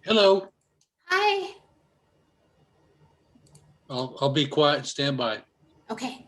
Hello. Hi. I'll be quiet and stand by. Okay.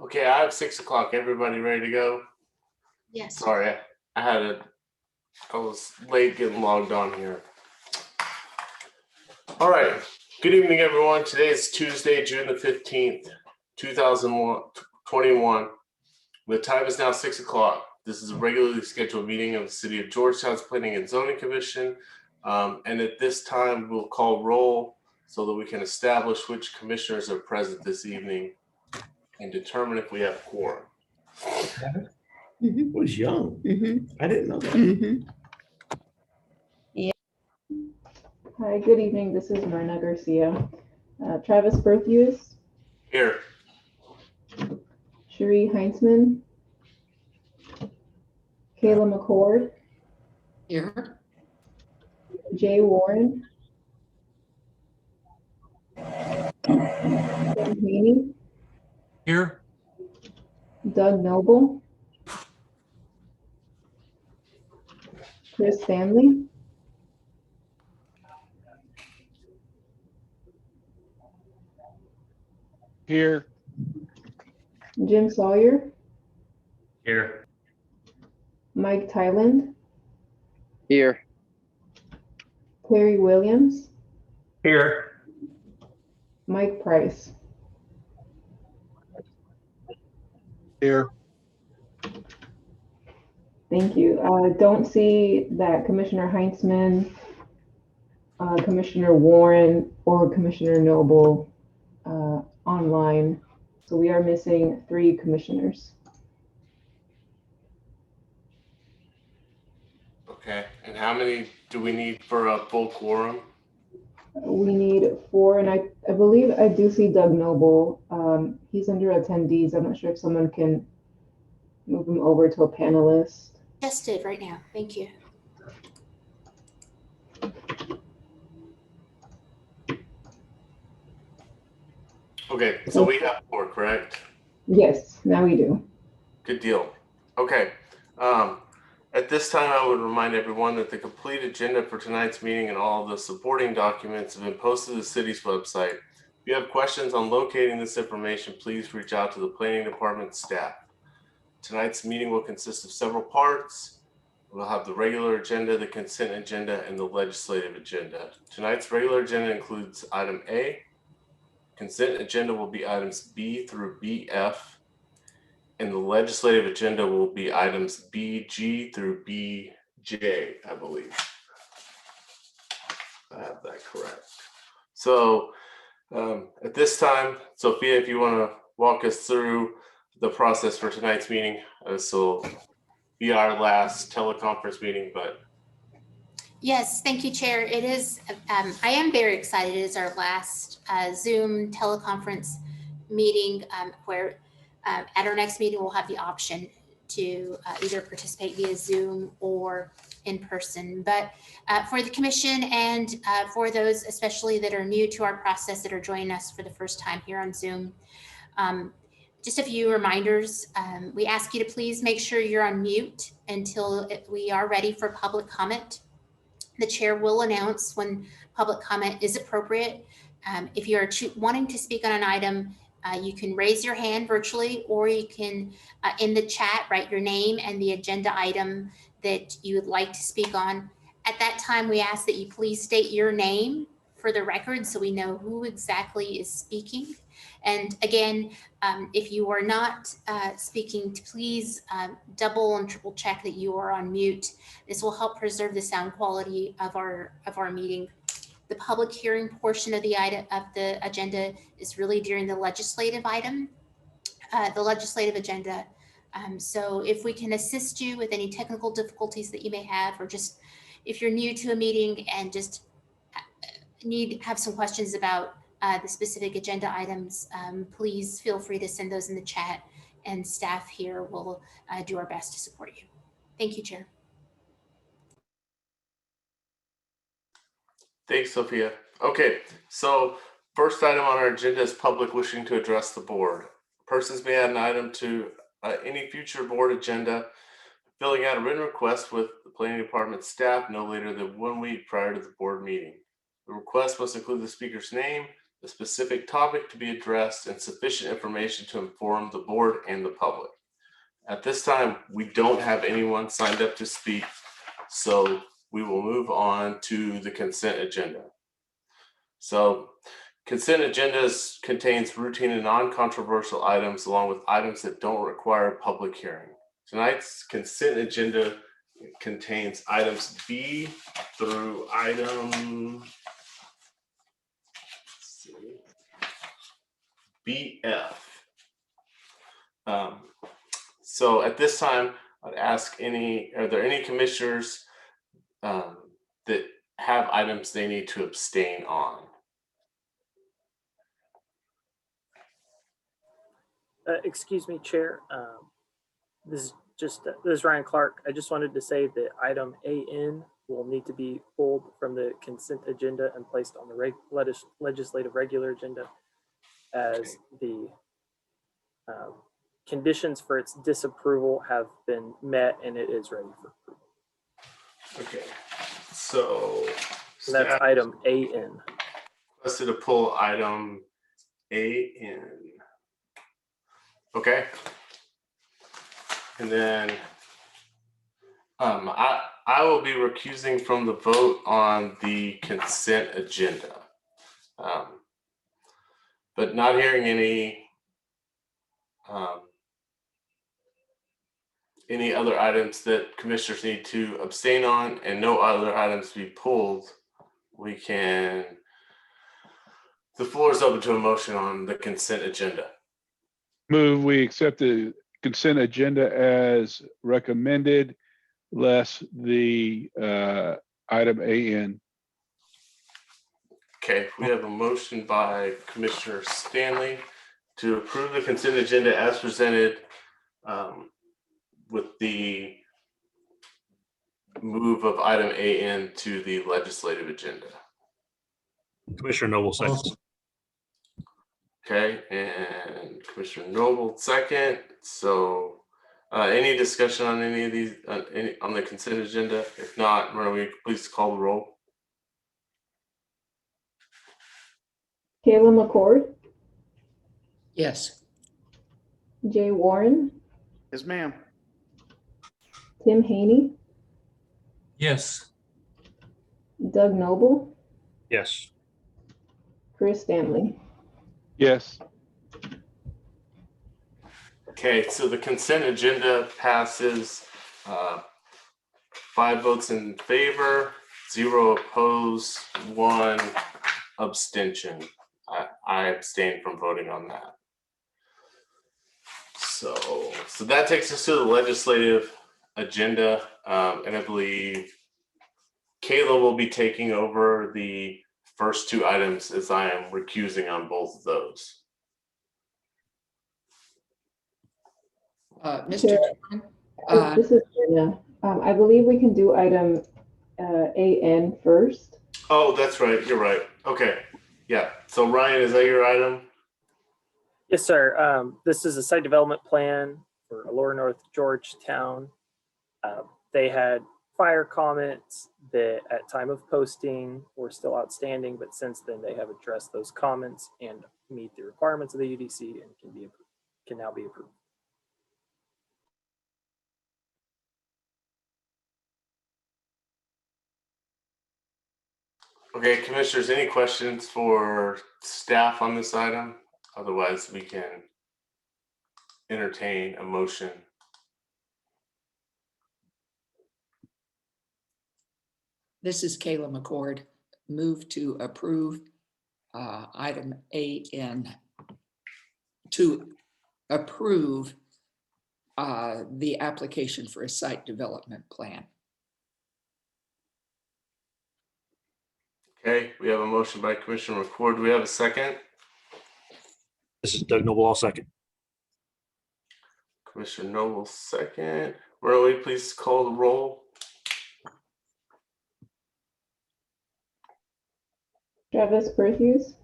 Okay, I have 6 o'clock. Everybody ready to go? Yes. Sorry, I had a I was late getting logged on here. All right. Good evening, everyone. Today is Tuesday, June the 15th, 2021. The time is now 6 o'clock. This is a regularly scheduled meeting of the City of Georgetown's Planning and Zoning Commission. And at this time, we'll call roll so that we can establish which commissioners are present this evening and determine if we have quorum. It was young. I didn't know that. Hi, good evening. This is Myrna Garcia. Travis Berthius, Here. Cherie Heinzman, Kayla McCord, Here. Jay Warren, Tim Haney, Here. Doug Noble, Chris Stanley, Here. Jim Sawyer, Here. Mike Tyland, Here. Terry Williams, Here. Mike Price. Here. Thank you. Don't see that Commissioner Heinzman, Commissioner Warren, or Commissioner Noble online. So we are missing 3 commissioners. Okay. And how many do we need for a full quorum? We need 4, and I believe I do see Doug Noble. He's under attendees. I'm not sure if someone can move him over to a panelist. Just did right now. Thank you. Okay, so we have 4, correct? Yes, now we do. Good deal. Okay. At this time, I would remind everyone that the complete agenda for tonight's meeting and all of the supporting documents have been posted to the city's website. If you have questions on locating this information, please reach out to the planning department staff. Tonight's meeting will consist of several parts. We'll have the regular agenda, the consent agenda, and the legislative agenda. Tonight's regular agenda includes item A. Consent agenda will be items B through BF. And the legislative agenda will be items BG through BJ, I believe. I have that correct. So at this time, Sophia, if you want to walk us through the process for tonight's meeting, this will be our last teleconference meeting, but. Yes, thank you, Chair. It is, I am very excited. It is our last Zoom teleconference meeting where at our next meeting, we'll have the option to either participate via Zoom or in person. But for the commission and for those especially that are new to our process that are joining us for the first time here on Zoom, just a few reminders. We ask you to please make sure you're on mute until we are ready for public comment. The chair will announce when public comment is appropriate. If you're wanting to speak on an item, you can raise your hand virtually, or you can, in the chat, write your name and the agenda item that you would like to speak on. At that time, we ask that you please state your name for the record so we know who exactly is speaking. And again, if you are not speaking, please double and triple check that you are on mute. This will help preserve the sound quality of our meeting. The public hearing portion of the agenda is really during the legislative agenda. So if we can assist you with any technical difficulties that you may have, or just if you're new to a meeting and just have some questions about the specific agenda items, please feel free to send those in the chat, and staff here will do our best to support you. Thank you, Chair. Thanks, Sophia. Okay, so first item on our agenda is public wishing to address the board. Persons may add an item to any future board agenda, filling out a written request with the planning department staff no later than 1 week prior to the board meeting. The request must include the speaker's name, the specific topic to be addressed, and sufficient information to inform the board and the public. At this time, we don't have anyone signed up to speak, So we will move on to the consent agenda. So consent agendas contains routine and non-controversial items along with items that don't require a public hearing. Tonight's consent agenda contains items B through item BF. So at this time, I'd ask are there any commissioners that have items they need to abstain on? Excuse me, Chair. This is Ryan Clark. I just wanted to say that item AN will need to be pulled from the consent agenda and placed on the legislative regular agenda as the conditions for its disapproval have been met and it is ready for approval. Okay, so And that's item AN. requested to pull item AN. Okay. And then I will be recusing from the vote on the consent agenda. But not hearing any other items that commissioners need to abstain on and no other items to be pulled, the floor is open to a motion on the consent agenda. Move we accept the consent agenda as recommended, less the item AN. Okay, we have a motion by Commissioner Stanley to approve the consent agenda as presented with the move of item AN to the legislative agenda. Commissioner Noble seconds. Okay, and Commissioner Noble second. So any discussion on any of these on the consent agenda? If not, Marie, please call the roll. Kayla McCord, Yes. Jay Warren, Yes, ma'am. Tim Haney, Yes. Doug Noble, Yes. Chris Stanley. Yes. Okay, so the consent agenda passes 5 votes in favor, 0 opposed, 1 abstention. I abstain from voting on that. So that takes us to the legislative agenda, and I believe Kayla will be taking over the first 2 items as I am recusing on both of those. Mr. Chairman, This is Anna. I believe we can do item AN first. Oh, that's right. You're right. Okay. Yeah. So Ryan, is that your item? Yes, sir. This is a site development plan for Lower North Georgetown. They had fire comments that at time of posting were still outstanding, but since then they have addressed those comments and meet the requirements of the UDC and can now be approved. Okay, commissioners, any questions for staff on this item? Otherwise, we can entertain a motion. this is Kayla McCord. Move to approve item AN to approve the application for a site development plan. Okay, we have a motion by Commissioner McCord. Do we have a second? This is Doug Noble, all second. Commissioner Noble, second. Will you please call the roll? Travis Berthews,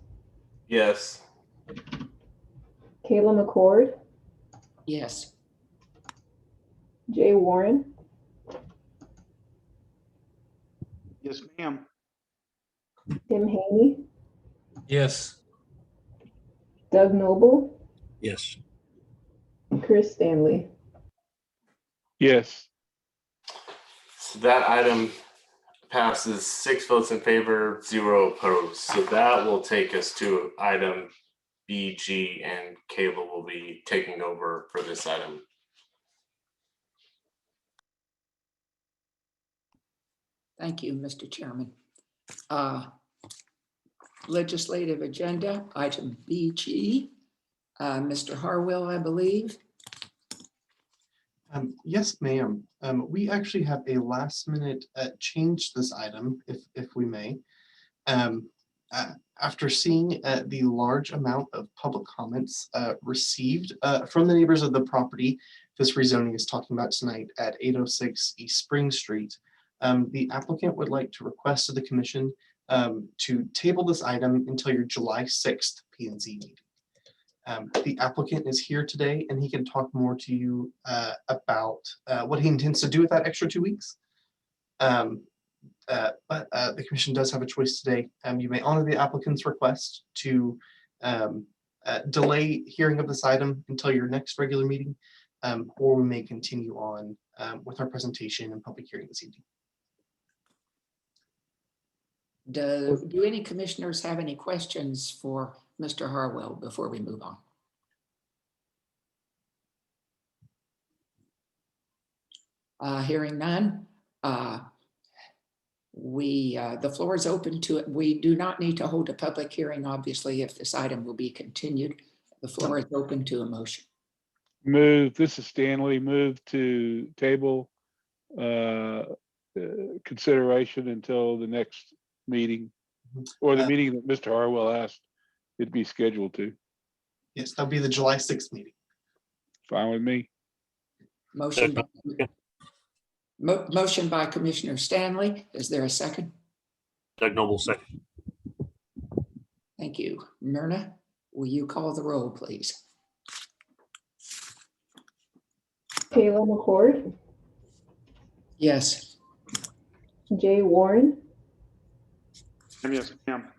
Yes. Kayla McCord, Yes. Jay Warren, Yes, ma'am. Tim Haney, Yes. Doug Noble, Yes. Chris Stanley. Yes. So that item passes 6 votes in favor, 0 opposed. So that will take us to item BG, and Kayla will be taking over for this item. Thank you, Mr. Chairman. Legislative agenda, item BG. Mr. Harwell, I believe. Yes, ma'am. We actually have a last minute change to this item, if we may. After seeing the large amount of public comments received from the neighbors of the property this rezoning is talking about tonight at 806 East Spring Street, the applicant would like to request to the commission to table this item until your July 6th P&Z meeting. The applicant is here today and he can talk more to you about what he intends to do with that extra 2 weeks. But the commission does have a choice today. You may honor the applicant's request to delay hearing of this item until your next regular meeting, or we may continue on with our presentation and public hearing this evening. Do any commissioners have any questions for Mr. Harwell before we move on? Hearing none, the floor is open to it. We do not need to hold a public hearing, obviously, if this item will be continued. The floor is open to a motion. This is Stanley, move to table consideration until the next meeting, or the meeting that Mr. Harwell asked it be scheduled to. Yes, that'll be the July 6th meeting. Fine with me. Motion by Commissioner Stanley. Is there a second? Doug Noble, second. Thank you. Myrna, will you call the roll, please? Kayla McCord, Yes. Jay Warren, Yes, ma'am.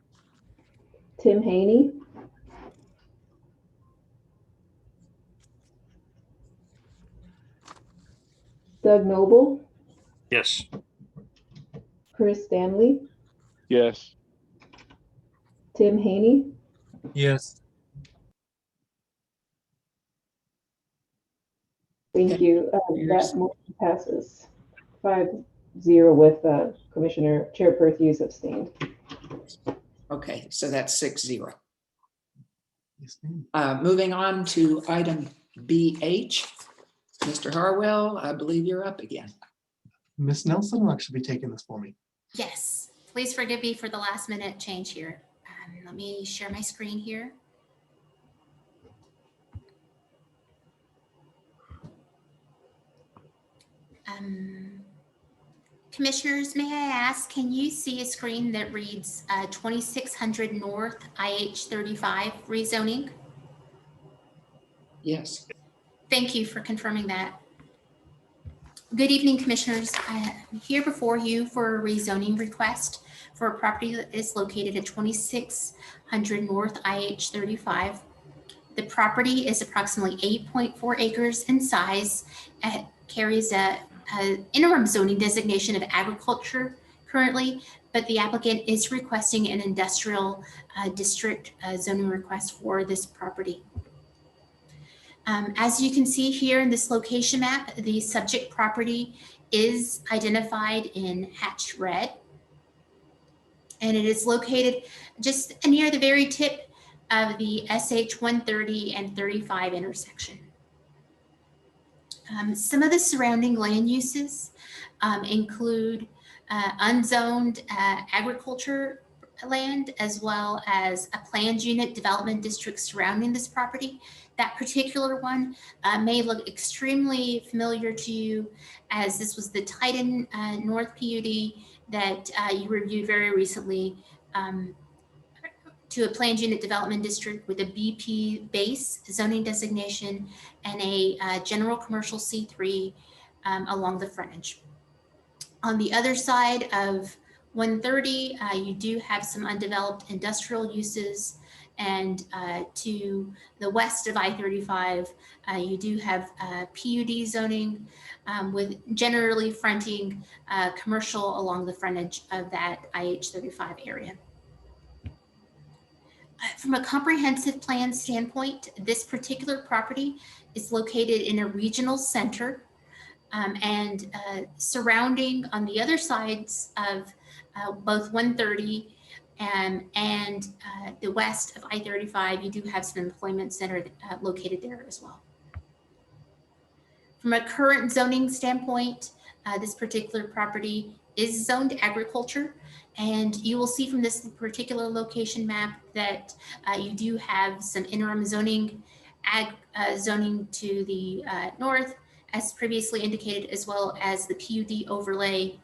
Tim Haney, Doug Noble, Yes. Chris Stanley, Yes. Tim Haney, Yes. thank you. That motion passes 5-0 with Commissioner Chair Perthes abstained. Okay, so that's 6-0. Yes, ma'am. Moving on to item BH. Mr. Harwell, I believe you're up again. Ms. Nelson will actually be taking this for me. Yes, please forgive me for the last minute change here. Let me share my screen here. Commissioners, may I ask, can you see a screen that reads 2600 North IH 35 rezoning? Yes. Thank you for confirming that. Good evening, Commissioners. I'm here before you for a rezoning request for a property that is located at 2600 North IH 35. The property is approximately 8.4 acres in size. It carries a interim zoning designation of agriculture currently, but the applicant is requesting an industrial district zoning request for this property. As you can see here in this location map, the subject property is identified in hatched red, and it is located just near the very tip of the SH 130 and 35 intersection. Some of the surrounding land uses include unzoned agriculture land, as well as a planned unit development district surrounding this property. That particular one may look extremely familiar to you, as this was the Titan North PUD that you reviewed very recently, to a planned unit development district with a BP base zoning designation and a general commercial C3 along the frontage. On the other side of 130, you do have some undeveloped industrial uses And to the west of I-35, you do have PUD zoning with generally fronting commercial along the frontage of that IH-35 area. From a comprehensive plan standpoint, this particular property is located in a regional center and surrounding on the other sides of both 130 and the west of I-35, you do have some employment center located there as well. From a current zoning standpoint, this particular property is zoned agriculture, and you will see from this particular location map that you do have some interim zoning, zoning to the north, as previously indicated, as well as the PUD overlay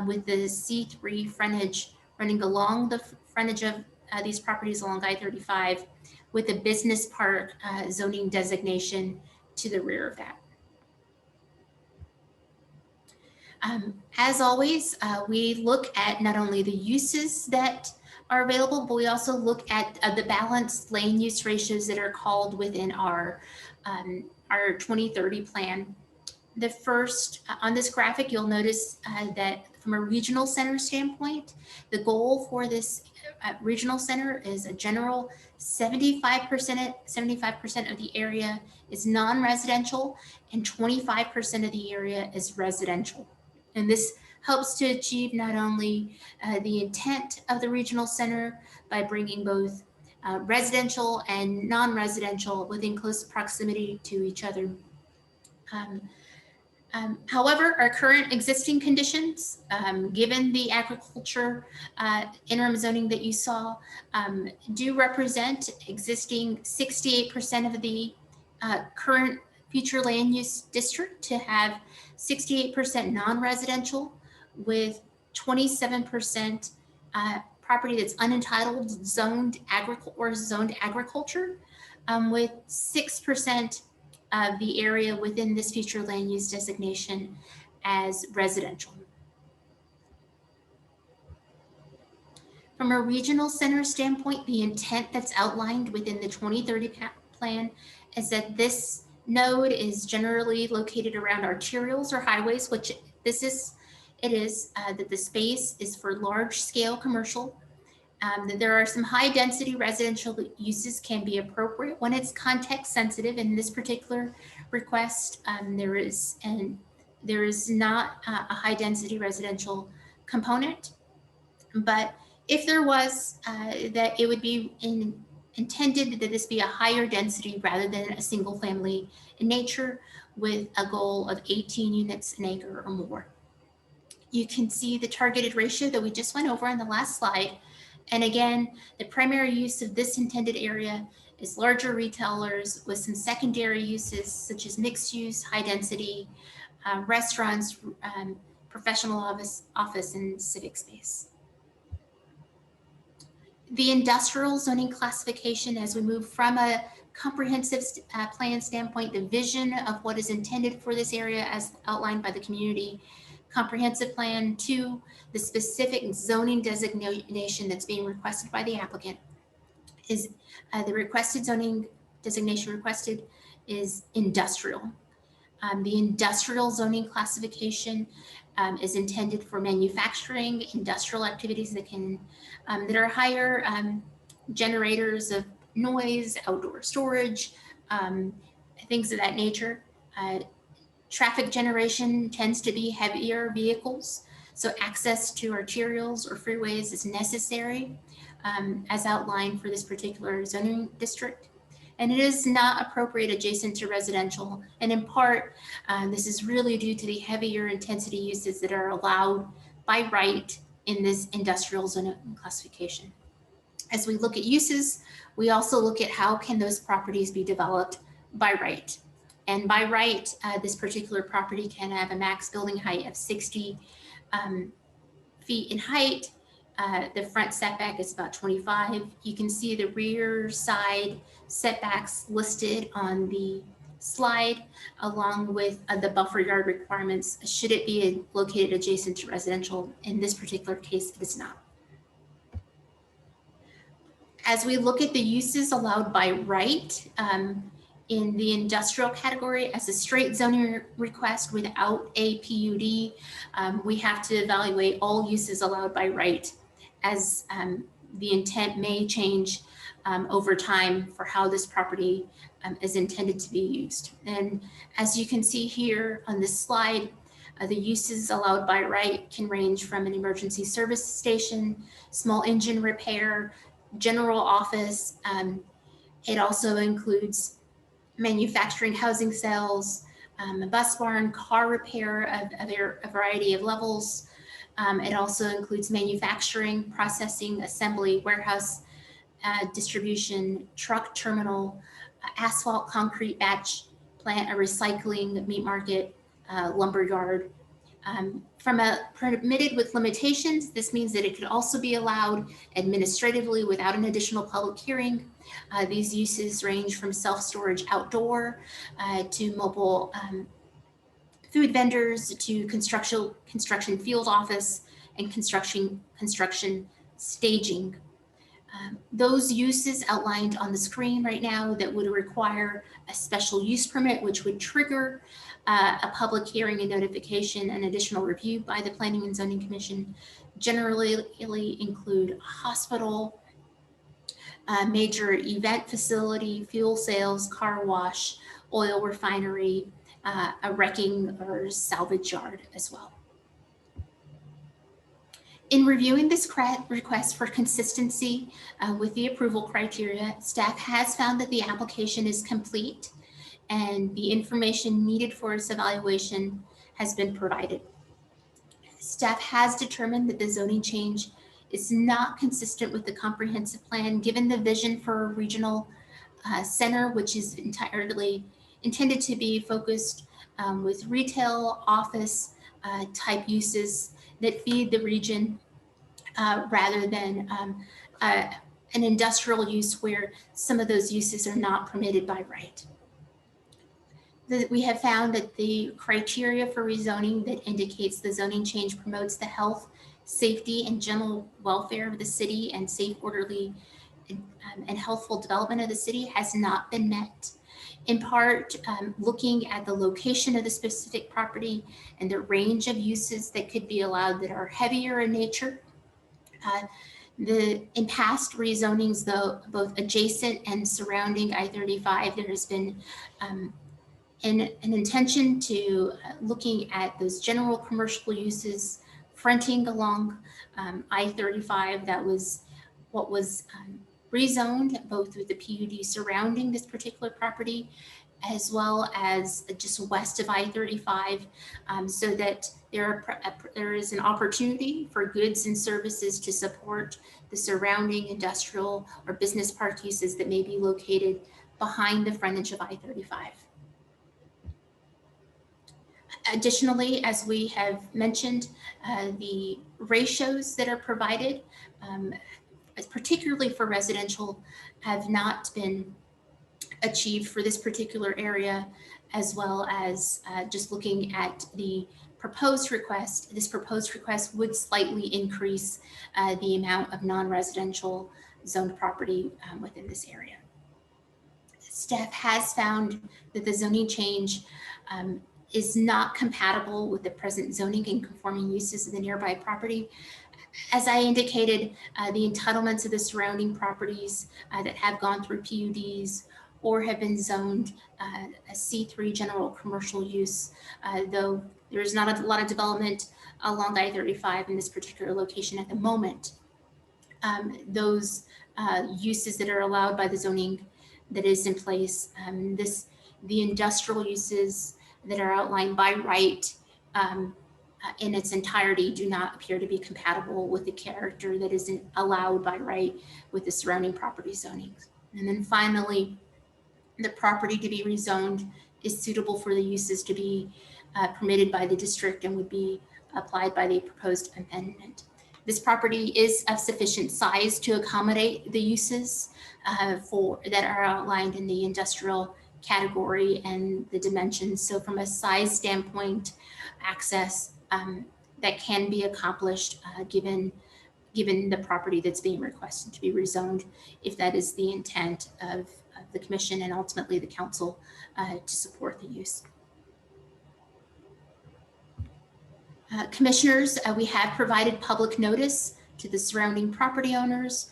with the C3 frontage running along the frontage of these properties along I-35 with a business park zoning designation to the rear of that. As always, we look at not only the uses that are available, but we also look at the balanced land use ratios that are called within our 2030 plan. The first, on this graphic, you'll notice that from a regional center standpoint, the goal for this regional center is a general 75% of the area is non-residential and 25% of the area is residential. And this helps to achieve not only the intent of the regional center by bringing both residential and non-residential within close proximity to each other. However, our current existing conditions, given the agriculture interim zoning that you saw, do represent existing 68% of the current future land use district to have 68% non-residential with 27% property that's unentitled, zoned agriculture, with 6% of the area within this future land use designation as residential. From a regional center standpoint, the intent that's outlined within the 2030 plan is that this node is generally located around arterials or highways, which it is, that the space is for large scale commercial. That there are some high density residential uses can be appropriate when it's context sensitive. In this particular request, there is not a high density residential component, but if there was, that it would be intended that this be a higher density rather than a single family in nature with a goal of 18 units an acre or more. You can see the targeted ratio that we just went over on the last slide. And again, the primary use of this intended area is larger retailers with some secondary uses such as mixed use, high density, restaurants, professional office and civic space. The industrial zoning classification, as we move from a comprehensive plan standpoint, the vision of what is intended for this area as outlined by the community comprehensive plan, to the specific zoning designation that's being requested by the applicant, is the requested zoning designation requested is industrial. The industrial zoning classification is intended for manufacturing, industrial activities that can that are higher generators of noise, outdoor storage, things of that nature. Traffic generation tends to be heavier vehicles, so access to arterials or freeways is necessary as outlined for this particular zoning district. And it is not appropriate adjacent to residential. And in part, this is really due to the heavier intensity uses that are allowed by right in this industrial zone classification. As we look at uses, we also look at how can those properties be developed by right. And by right, this particular property can have a max building height of 60 feet in height. The front setback is about 25. You can see the rear side setbacks listed on the slide, along with the buffer yard requirements, should it be located adjacent to residential. In this particular case, it is not. As we look at the uses allowed by right in the industrial category as a straight zoning request without a PUD, we have to evaluate all uses allowed by right, as the intent may change over time for how this property is intended to be used. And as you can see here on this slide, the uses allowed by right can range from an emergency service station, small engine repair, general office. It also includes manufacturing, housing sales, a bus barn, car repair of a variety of levels. It also includes manufacturing, processing, assembly, warehouse, distribution, truck terminal, asphalt, concrete batch plant, a recycling, meat market, lumber yard. From a permitted with limitations, this means that it could also be allowed administratively without an additional public hearing. These uses range from self-storage outdoor to mobile food vendors to construction field office and construction staging. Those uses outlined on the screen right now that would require a special use permit, which would trigger a public hearing and notification and additional review by the Planning and Zoning Commission, generally include a hospital, a major event facility, fuel sales, car wash, oil refinery, a wrecking or salvage yard as well. In reviewing this request for consistency with the approval criteria, staff has found that the application is complete and the information needed for its evaluation has been provided. Staff has determined that the zoning change is not consistent with the comprehensive plan, given the vision for a regional center, which is entirely intended to be focused with retail, office type uses that feed the region rather than an industrial use where some of those uses are not permitted by right. We have found that the criteria for rezoning that indicates the zoning change promotes the health, safety, and general welfare of the city and safe, orderly, and healthful development of the city has not been met. In part, looking at the location of the specific property and the range of uses that could be allowed that are heavier in nature. In past rezonings, though, both adjacent and surrounding I-35, there has been an intention to looking at those general commercial uses fronting along I-35. That was what was rezoned, both with the PUD surrounding this particular property, as well as just west of I-35, so that there is an opportunity for goods and services to support the surrounding industrial or business park uses that may be located behind the frontage of I-35. Additionally, as we have mentioned, the ratios that are provided, particularly for residential, have not been achieved for this particular area, as well as just looking at the proposed request. This proposed request would slightly increase the amount of non-residential zoned property within this area. Staff has found that the zoning change is not compatible with the present zoning and conforming uses of the nearby property. As I indicated, the entitlements of the surrounding properties that have gone through PUDs or have been zoned a C3 general commercial use, though there is not a lot of development along I-35 in this particular location at the moment. Those uses that are allowed by the zoning that is in place, the industrial uses that are outlined by right in its entirety do not appear to be compatible with the character that is allowed by right with the surrounding property zonings. And then finally, the property to be rezoned is suitable for the uses to be permitted by the district and would be applied by the proposed amendment. This property is of sufficient size to accommodate the uses that are outlined in the industrial category and the dimensions. So from a size standpoint, access that can be accomplished given given the property that's being requested to be rezoned, if that is the intent of the commission and ultimately the council to support the use. Commissioners, we have provided public notice to the surrounding property owners.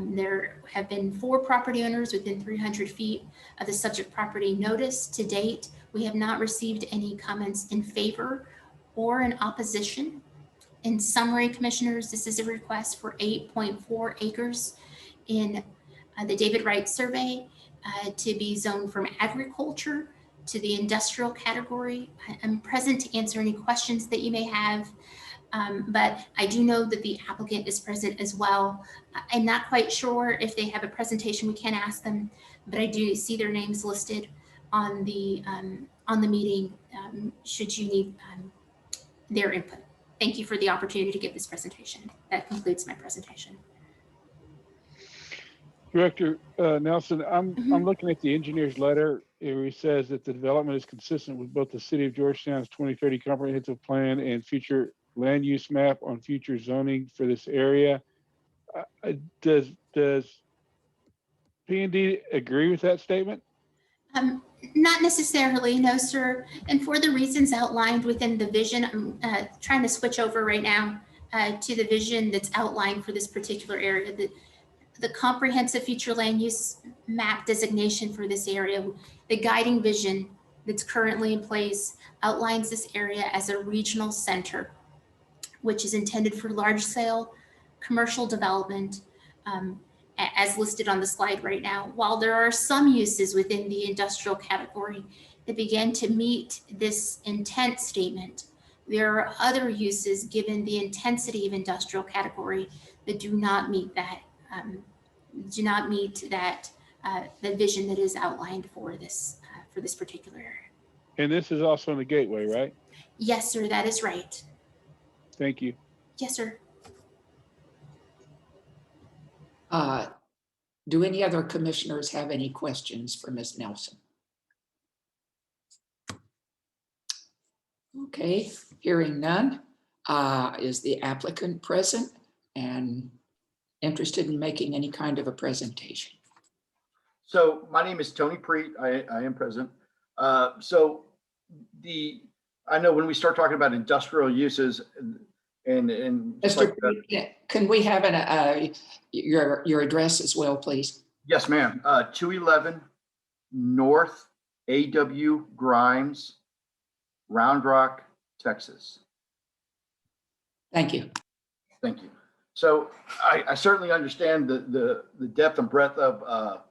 There have been 4 property owners within 300 feet of the subject property notice. To date, we have not received any comments in favor or in opposition. In summary, commissioners, this is a request for 8.4 acres in the David Wright survey to be zoned from agriculture to the industrial category. I'm present to answer any questions that you may have, but I do know that the applicant is present as well. I'm not quite sure if they have a presentation. We can ask them, but I do see their names listed on the meeting should you need their input. Thank you for the opportunity to give this presentation. That concludes my presentation. Director Nelson, I'm looking at the engineer's letter where he says that the development is consistent with both the City of Georgetown's 2030 comprehensive plan and future land use map on future zoning for this area. Does P&D agree with that statement? Not necessarily, no, sir. And for the reasons outlined within the vision, I'm trying to switch over right now to the vision that's outlined for this particular area. The comprehensive future land use map designation for this area, the guiding vision that's currently in place outlines this area as a regional center, which is intended for large scale commercial development, as listed on the slide right now. While there are some uses within the industrial category that begin to meet this intent statement, there are other uses given the intensity of industrial category that do not meet that, the vision that is outlined for this particular area. And this is also in the gateway, right? Yes, sir, that is right. Thank you. Yes, sir. Do any other commissioners have any questions for Ms. Nelson? Okay, hearing none. Is the applicant present and interested in making any kind of a presentation? So my name is Tony Preet. I am present. I know when we start talking about industrial uses and Mr. Preet, can we have your address as well, please? Yes, ma'am. 211 North A.W. Grimes, Round Rock, Texas. Thank you. Thank you. So I certainly understand the depth and breadth of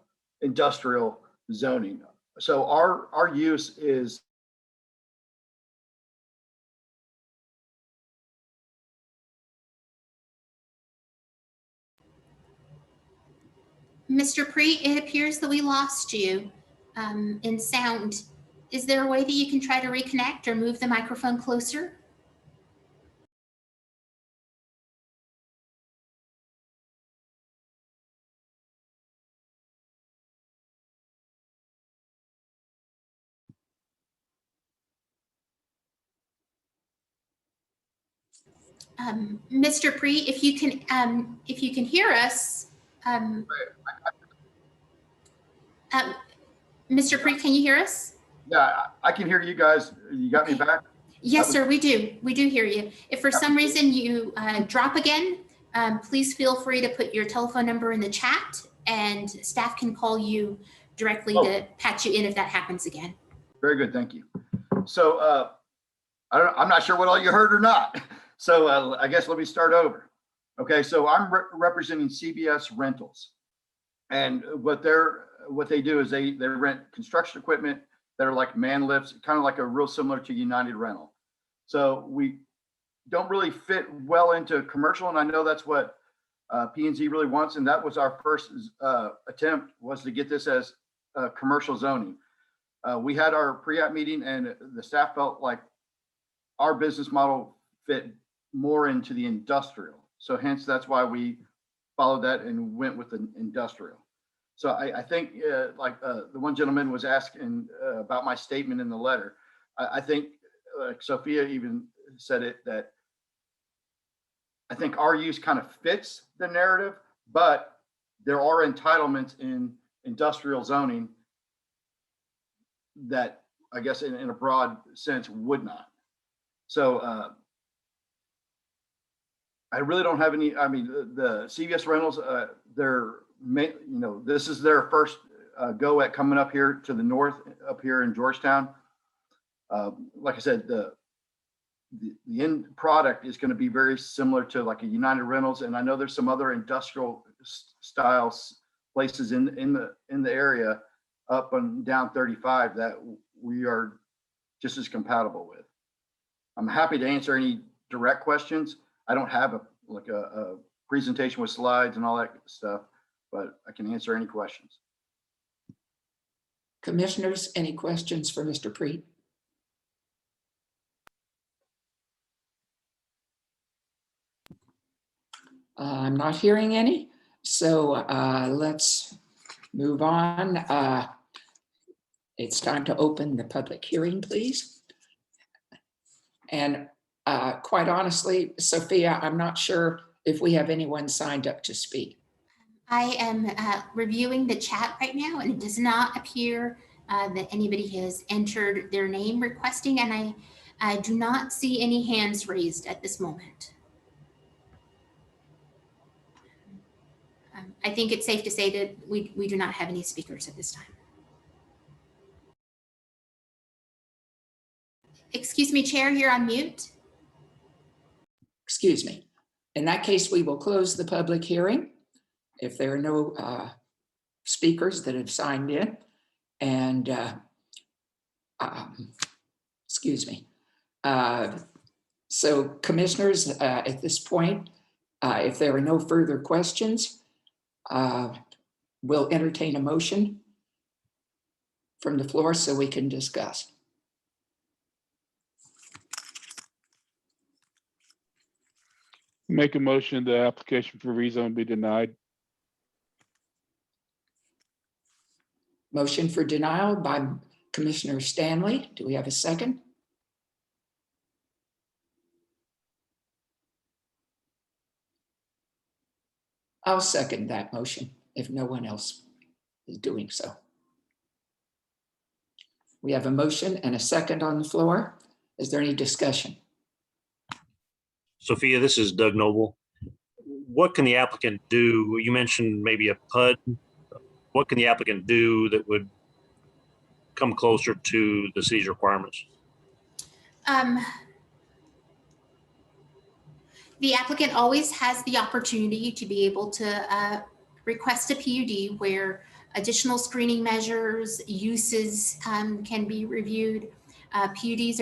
industrial zoning. So our use is Mr. Preet, it appears that we lost you in sound. Is there a way that you can try to reconnect or move the microphone closer? Mr. Preet, if you can hear us, Mr. Preet, can you hear us? Yeah, I can hear you guys. You got me back? Yes, sir, we do. We do hear you. If for some reason you drop again, please feel free to put your telephone number in the chat and staff can call you directly to patch you in if that happens again. Very good, thank you. So I'm not sure what all you heard or not. So I guess let me start over. Okay, so I'm representing CBS Rentals. And what they do is they rent construction equipment that are like man lifts, kind of like a real similar to United Rental. So we don't really fit well into commercial, and I know that's what P&Z really wants, and that was our first attempt, was to get this as commercial zoning. We had our pre-app meeting, and the staff felt like our business model fit more into the industrial. So hence, that's why we followed that and went with the industrial. So I think like the one gentleman was asking about my statement in the letter. I think Sophia even said it, that I think our use kind of fits the narrative, but there are entitlements in industrial zoning that I guess in a broad sense would not. So I really don't have any, I mean, the CVS rentals, this is their first go at coming up here to the north up here in Georgetown. Like I said, the end product is going to be very similar to like a United Rentals, and I know there's some other industrial styles places in the area up and down 35 that we are just as compatible with. I'm happy to answer any direct questions. I don't have a presentation with slides and all that stuff, but I can answer any questions. Commissioners, any questions for Mr. Preet? I'm not hearing any, so let's move on. It's time to open the public hearing, please. And quite honestly, Sophia, I'm not sure if we have anyone signed up to speak. I am reviewing the chat right now, and it does not appear that anybody has entered their name requesting, and I do not see any hands raised at this moment. I think it's safe to say that we do not have any speakers at this time. Excuse me, Chair, you're on mute. Excuse me. In that case, we will close the public hearing if there are no speakers that have signed in. And excuse me. So commissioners, at this point, if there are no further questions, we'll entertain a motion from the floor so we can discuss. Make a motion the application for rezone be denied. Motion for denial by Commissioner Stanley. Do we have a second? I'll second that motion if no one else is doing so. We have a motion and a second on the floor. Is there any discussion? Sophia, this is Doug Noble. What can the applicant do? You mentioned maybe a PUD. What can the applicant do that would come closer to the city's requirements? The applicant always has the opportunity to be able to request a PUD where additional screening measures, uses can be reviewed. PUDs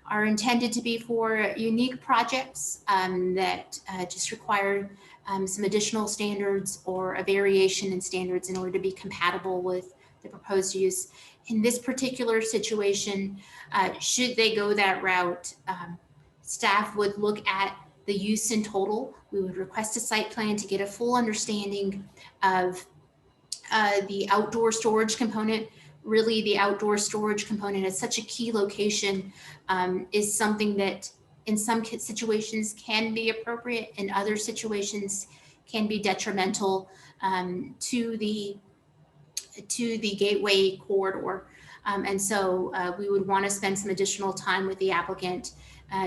are intended to be for unique projects that just require some additional standards or a variation in standards in order to be compatible with the proposed use. In this particular situation, should they go that route, staff would look at the use in total. We would request a site plan to get a full understanding of the outdoor storage component. Really, the outdoor storage component is such a key location, is something that in some situations can be appropriate, in other situations can be detrimental to the gateway corridor. And so we would want to spend some additional time with the applicant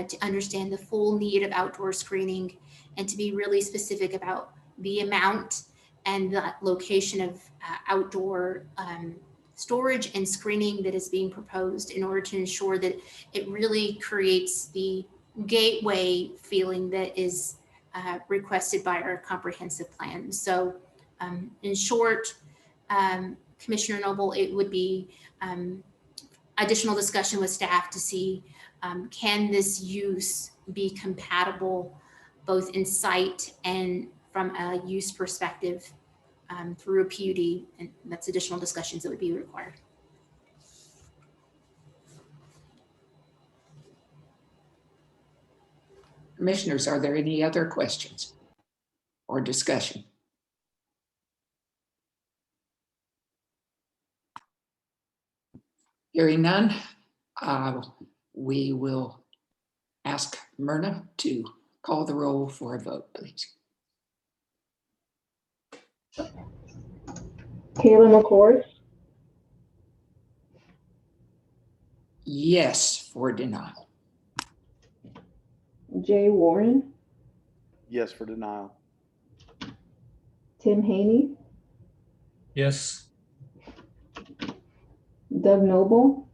to understand the full need of outdoor screening and to be really specific about the amount and the location of outdoor storage and screening that is being proposed in order to ensure that it really creates the gateway feeling that is requested by our comprehensive plan. So in short, Commissioner Noble, it would be additional discussion with staff to see can this use be compatible both in site and from a use perspective through a PUD, and that's additional discussions that would be required. Commissioners, are there any other questions or discussion? Hearing none, we will ask Myrna to call the roll for a vote, please. Kayla McCord, Yes for denial. Jay Warren, Yes for denial. Tim Haney, Yes. Doug Noble,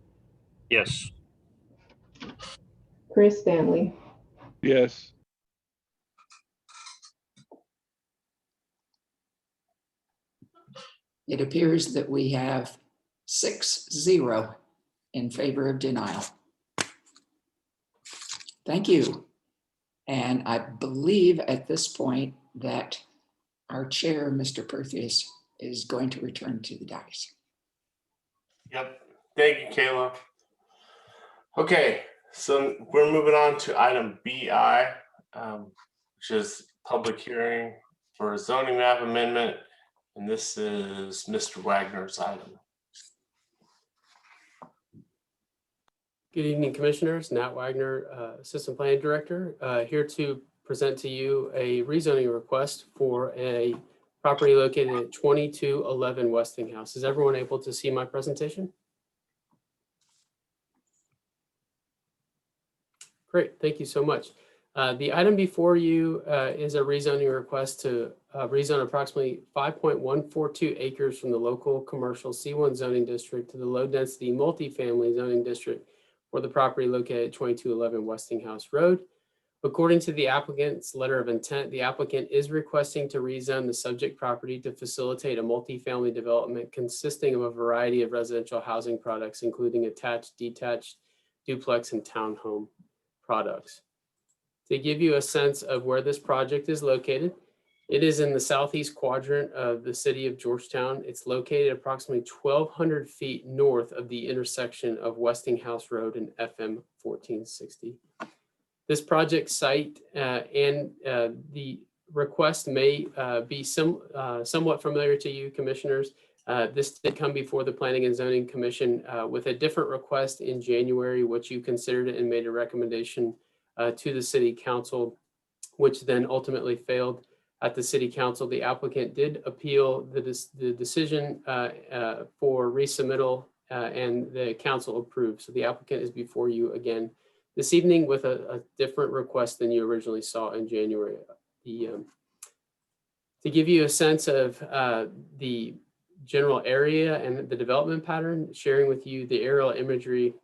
Yes. Chris Stanley. Yes. It appears that we have 6-0 in favor of denial. Thank you. And I believe at this point that our chair, Mr. Perthes, is going to return to the dais. Yep. Thank you, Kayla. Okay, so we're moving on to item BI, which is public hearing for a zoning map amendment. And this is Mr. Wagner's item. Good evening, Commissioners. Nat Wagner, Assistant Planning Director, here to present to you a rezoning request for a property located at 2211 Westinghouse. Is everyone able to see my presentation? Great, thank you so much. The item before you is a rezoning request to rezone approximately 5.142 acres from the local commercial C1 zoning district to the low density multifamily zoning district for the property located at 2211 Westinghouse Road. According to the applicant's letter of intent, the applicant is requesting to rezone the subject property to facilitate a multifamily development consisting of a variety of residential housing products, including attached, detached, duplex, and townhome products. To give you a sense of where this project is located, it is in the southeast quadrant of the city of Georgetown. It's located approximately 1,200 feet north of the intersection of Westinghouse Road and FM 1460. This project site and the request may be somewhat familiar to you, Commissioners. This did come before the Planning and Zoning Commission with a different request in January, which you considered it and made a recommendation to the City Council, which then ultimately failed at the City Council. The applicant did appeal the decision for resubmittal and the Council approved. So the applicant is before you again this evening with a different request than you originally saw in January. To give you a sense of the general area and the development pattern, sharing with you the aerial imagery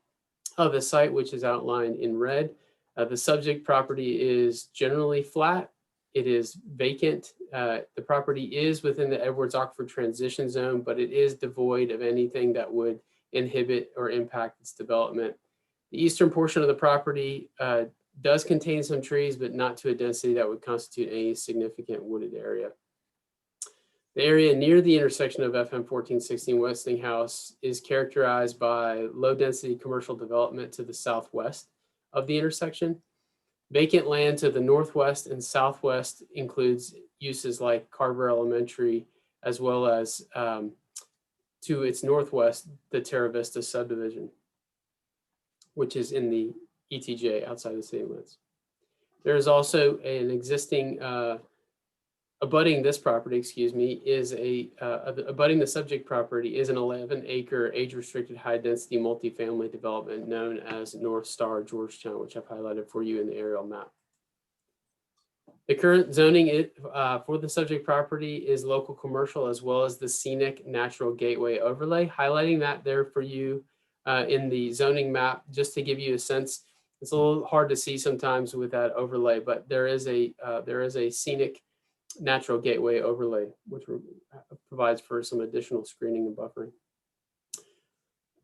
of the site, which is outlined in red. The subject property is generally flat. It is vacant. The property is within the Edwards-Oxford transition zone, but it is devoid of anything that would inhibit or impact its development. The eastern portion of the property does contain some trees, but not to a density that would constitute any significant wooded area. The area near the intersection of FM 1460 and Westinghouse is characterized by low density commercial development to the southwest of the intersection. Vacant land to the northwest and southwest includes uses like Carver Elementary, as well as to its northwest, the Terra Vista subdivision, which is in the ETJ outside the city limits. There is also an existing, abutting this property, is abutting the subject property is an 11-acre age-restricted high-density multifamily development known as North Star Georgetown, which I've highlighted for you in the aerial map. The current zoning for the subject property is local commercial as well as the scenic natural gateway overlay, highlighting that there for you in the zoning map, just to give you a sense. It's a little hard to see sometimes with that overlay, but there is a scenic natural gateway overlay, which provides for some additional screening and buffering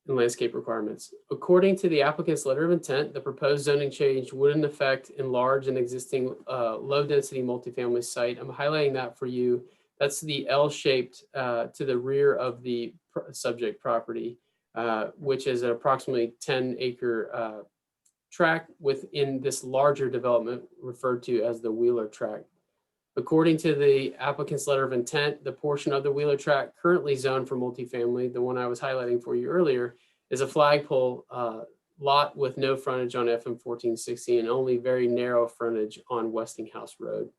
and landscape requirements. According to the applicant's letter of intent, the proposed zoning change would in effect enlarge an existing low density multifamily site. I'm highlighting that for you. That's the L-shaped to the rear of the subject property, which is an approximately 10-acre tract within this larger development referred to as the Wheeler tract. According to the applicant's letter of intent, the portion of the Wheeler tract currently zoned for multifamily, the one I was highlighting for you earlier, is a flagpole lot with no frontage on FM 1460 and only very narrow frontage on Westinghouse Road.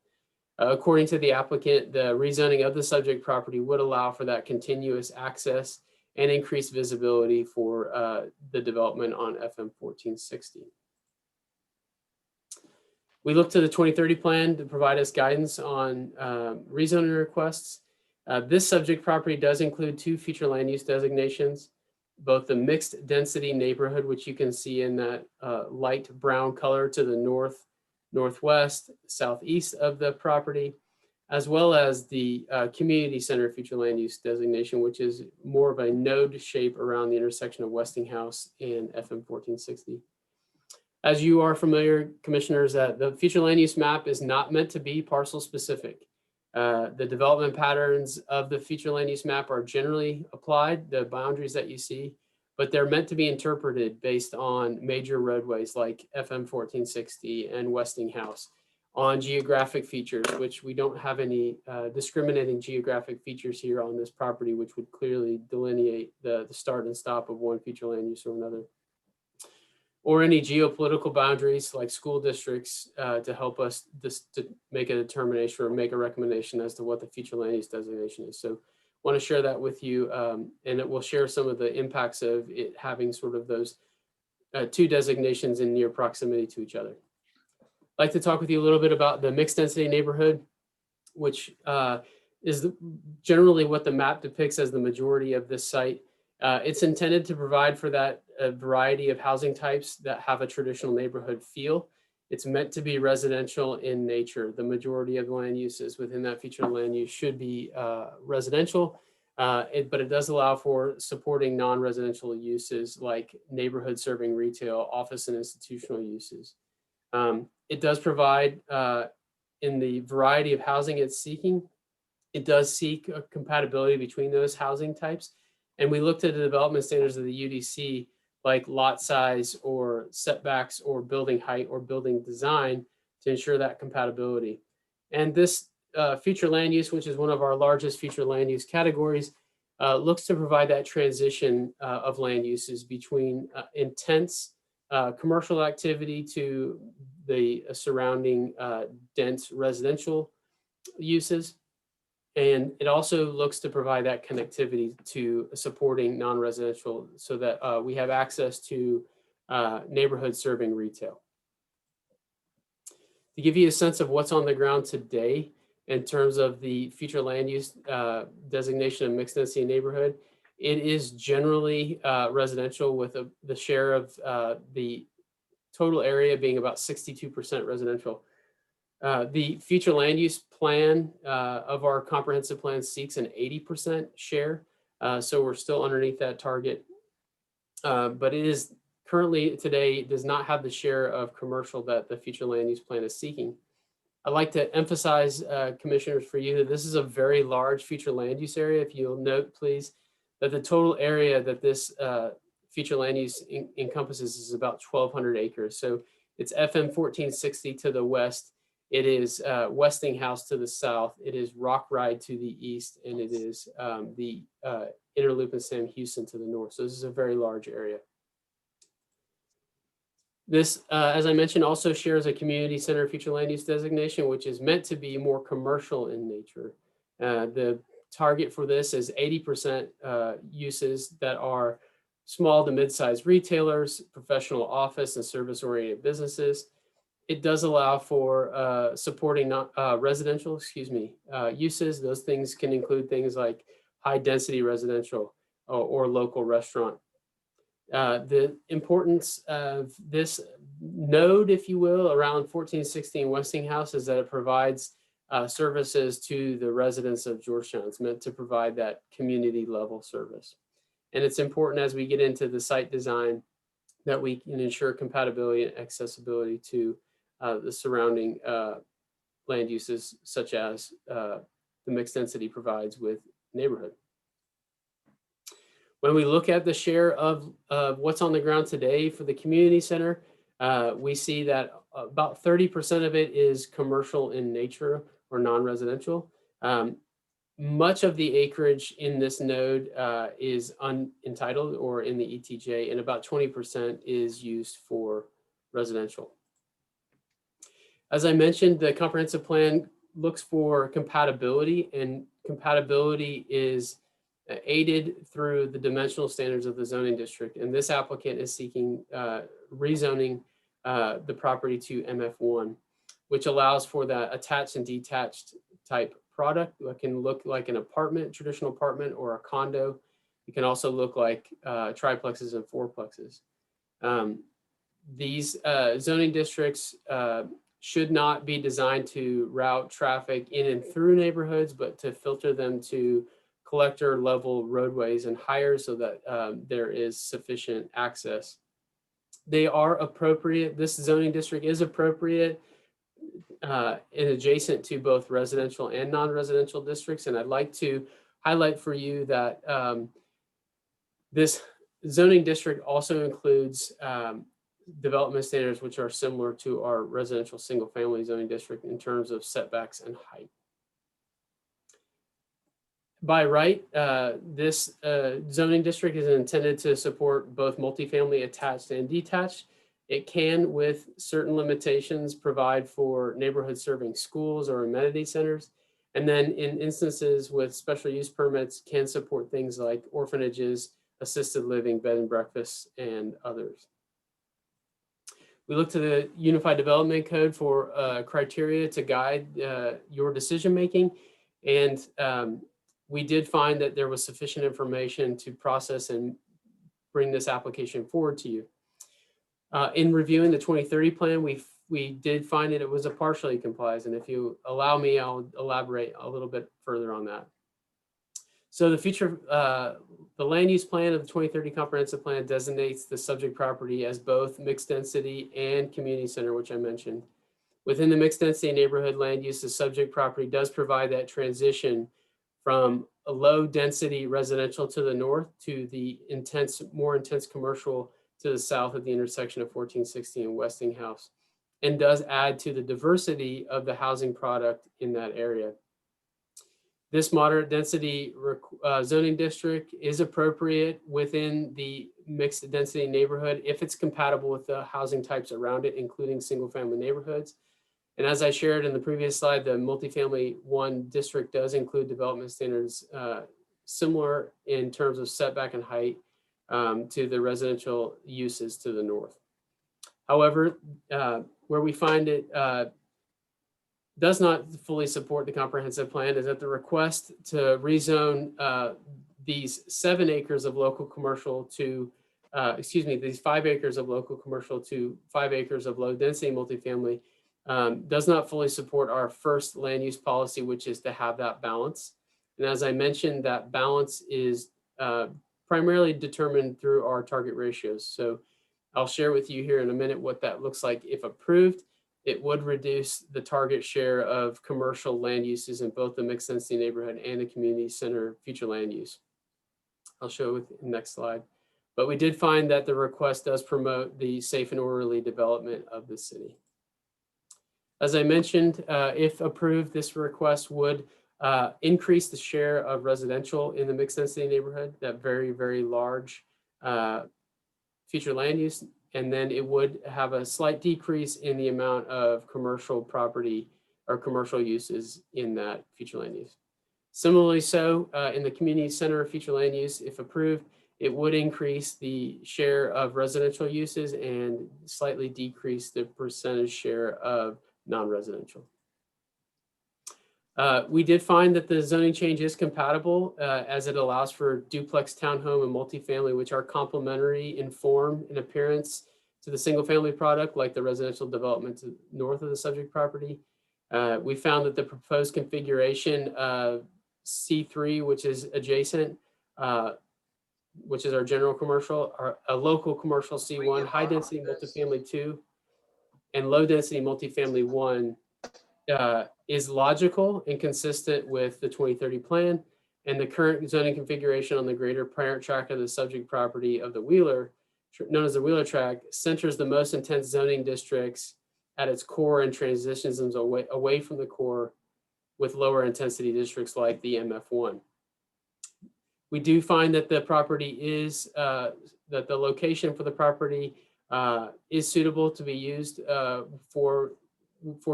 According to the applicant, the rezoning of the subject property would allow for that continuous access and increased visibility for the development on FM 1460. We look to the 2030 plan to provide us guidance on rezoning requests. This subject property does include 2 future land use designations, both the mixed density neighborhood, which you can see in that light brown color to the northwest, southeast of the property, as well as the community center future land use designation, which is more of a node shape around the intersection of Westinghouse and FM 1460. As you are familiar, commissioners, the future land use map is not meant to be parcel specific. The development patterns of the future land use map are generally applied, the boundaries that you see, but they're meant to be interpreted based on major roadways like FM 1460 and Westinghouse, on geographic features, which we don't have any discriminating geographic features here on this property, which would clearly delineate the start and stop of one future land use or another. Or any geopolitical boundaries like school districts to help us to make a determination or make a recommendation as to what the future land use designation is. So want to share that with you, and it will share some of the impacts of it having sort of those 2 designations in near proximity to each other. I'd like to talk with you a little bit about the mixed density neighborhood, which is generally what the map depicts as the majority of this site. It's intended to provide for that variety of housing types that have a traditional neighborhood feel. It's meant to be residential in nature. The majority of land uses within that feature land use should be residential, but it does allow for supporting non-residential uses like neighborhood serving retail, office and institutional uses. It does provide in the variety of housing it's seeking, it does seek a compatibility between those housing types. And we looked at the development standards of the UDC, like lot size or setbacks or building height or building design to ensure that compatibility. And this future land use, which is one of our largest future land use categories, looks to provide that transition of land uses between intense commercial activity to the surrounding dense residential uses. And it also looks to provide that connectivity to supporting non-residential so that we have access to neighborhood serving retail. To give you a sense of what's on the ground today in terms of the future land use designation of mixed density neighborhood, it is generally residential with the share of the total area being about 62% residential. The future land use plan of our comprehensive plan seeks an 80% share. So we're still underneath that target. But it is currently today does not have the share of commercial that the future land use plan is seeking. I'd like to emphasize, commissioners, for you that this is a very large future land use area. If you'll note, please, that the total area that this future land use encompasses is about 1,200 acres. So it's FM 1460 to the west. It is Westinghouse to the south. It is Rock Ride to the east, and it is the Interloop and Sam Houston to the north. So this is a very large area. This, as I mentioned, also shares a community center future land use designation, which is meant to be more commercial in nature. The target for this is 80% uses that are small to mid-sized retailers, professional office and service-oriented businesses. It does allow for supporting residential, uses. Those things can include things like high density residential or local restaurant. The importance of this node, if you will, around 1460 and Westinghouse is that it provides services to the residents of Georgetown. It's meant to provide that community level service. And it's important as we get into the site design that we can ensure compatibility and accessibility to the surrounding land uses, such as the mixed density provides with neighborhood. When we look at the share of what's on the ground today for the community center, we see that about 30% of it is commercial in nature or non-residential. Much of the acreage in this node is unentitled or in the ETJ, and about 20% is used for residential. As I mentioned, the comprehensive plan looks for compatibility, and compatibility is aided through the dimensional standards of the zoning district. And this applicant is seeking rezoning the property to MF1, which allows for that attached and detached type product that can look like an apartment, traditional apartment, or a condo. It can also look like triplexes and fourplexes. These zoning districts should not be designed to route traffic in and through neighborhoods, but to filter them to collector level roadways and higher so that there is sufficient access. They are appropriate. This zoning district is appropriate and adjacent to both residential and non-residential districts. And I'd like to highlight for you that this zoning district also includes development standards which are similar to our residential single family zoning district in terms of setbacks and height. By right, this zoning district is intended to support both multifamily attached and detached. It can, with certain limitations, provide for neighborhood serving schools or amenity centers. And then in instances with special use permits can support things like orphanages, assisted living, bed and breakfasts, and others. We look to the Unified Development Code for criteria to guide your decision making. And we did find that there was sufficient information to process and bring this application forward to you. In reviewing the 2030 plan, we did find that it was a partially complies. And if you allow me, I'll elaborate a little bit further on that. So the land use plan of the 2030 comprehensive plan designates the subject property as both mixed density and community center, which I mentioned. Within the mixed density neighborhood land use, the subject property does provide that transition from a low density residential to the north to the more intense commercial to the south at the intersection of 1460 and Westinghouse, and does add to the diversity of the housing product in that area. This moderate density zoning district is appropriate within the mixed density neighborhood if it's compatible with the housing types around it, including single family neighborhoods. And as I shared in the previous slide, the multifamily 1 district does include development standards similar in terms of setback and height to the residential uses to the north. However, where we find it does not fully support the comprehensive plan is that the request to rezone these 7 acres of local commercial to, these 5 acres of local commercial to 5 acres of low density multifamily does not fully support our first land use policy, which is to have that balance. And as I mentioned, that balance is primarily determined through our target ratios. So I'll share with you here in a minute what that looks like if approved. It would reduce the target share of commercial land uses in both the mixed density neighborhood and the community center future land use. I'll show with the next slide. But we did find that the request does promote the safe and orderly development of the city. As I mentioned, if approved, this request would increase the share of residential in the mixed density neighborhood, that very, very large future land use. And then it would have a slight decrease in the amount of commercial property or commercial uses in that future land use. Similarly, so in the community center future land use, if approved, it would increase the share of residential uses and slightly decrease the percentage share of non-residential. We did find that the zoning change is compatible as it allows for duplex townhome and multifamily, which are complementary in form and appearance to the single family product, like the residential development to north of the subject property. We found that the proposed configuration of C3, which is adjacent, which is our general commercial, a local commercial C1, high density multifamily 2, and low density multifamily 1 is logical and consistent with the 2030 plan, and the current zoning configuration on the greater parent tract of the subject property of the Wheeler, known as the Wheeler tract, centers the most intense zoning districts at its core and transitions them away from the core with lower intensity districts like the MF1. We do find that the property is, that the location for the property is suitable to be used for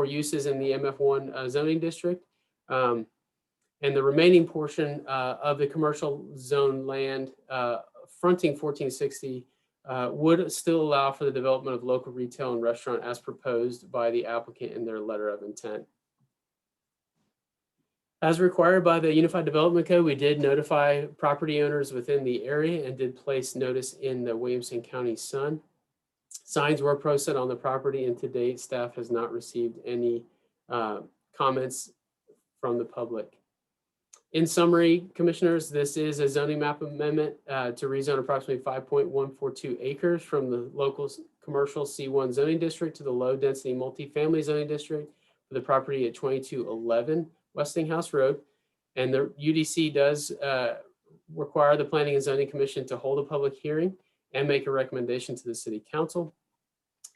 uses in the MF1 zoning district. And the remaining portion of the commercial zone land fronting 1460 would still allow for the development of local retail and restaurant as proposed by the applicant in their letter of intent. As required by the Unified Development Code, we did notify property owners within the area and did place notice in the Williamson County Sun. Signs were posted on the property, and to date, staff has not received any comments from the public. In summary, commissioners, this is a zoning map amendment to rezone approximately 5.142 acres from the local commercial C1 zoning district to the low density multifamily zoning district for the property at 2211 Westinghouse Road. And the UDC does require the Planning and Zoning Commission to hold a public hearing and make a recommendation to the City Council.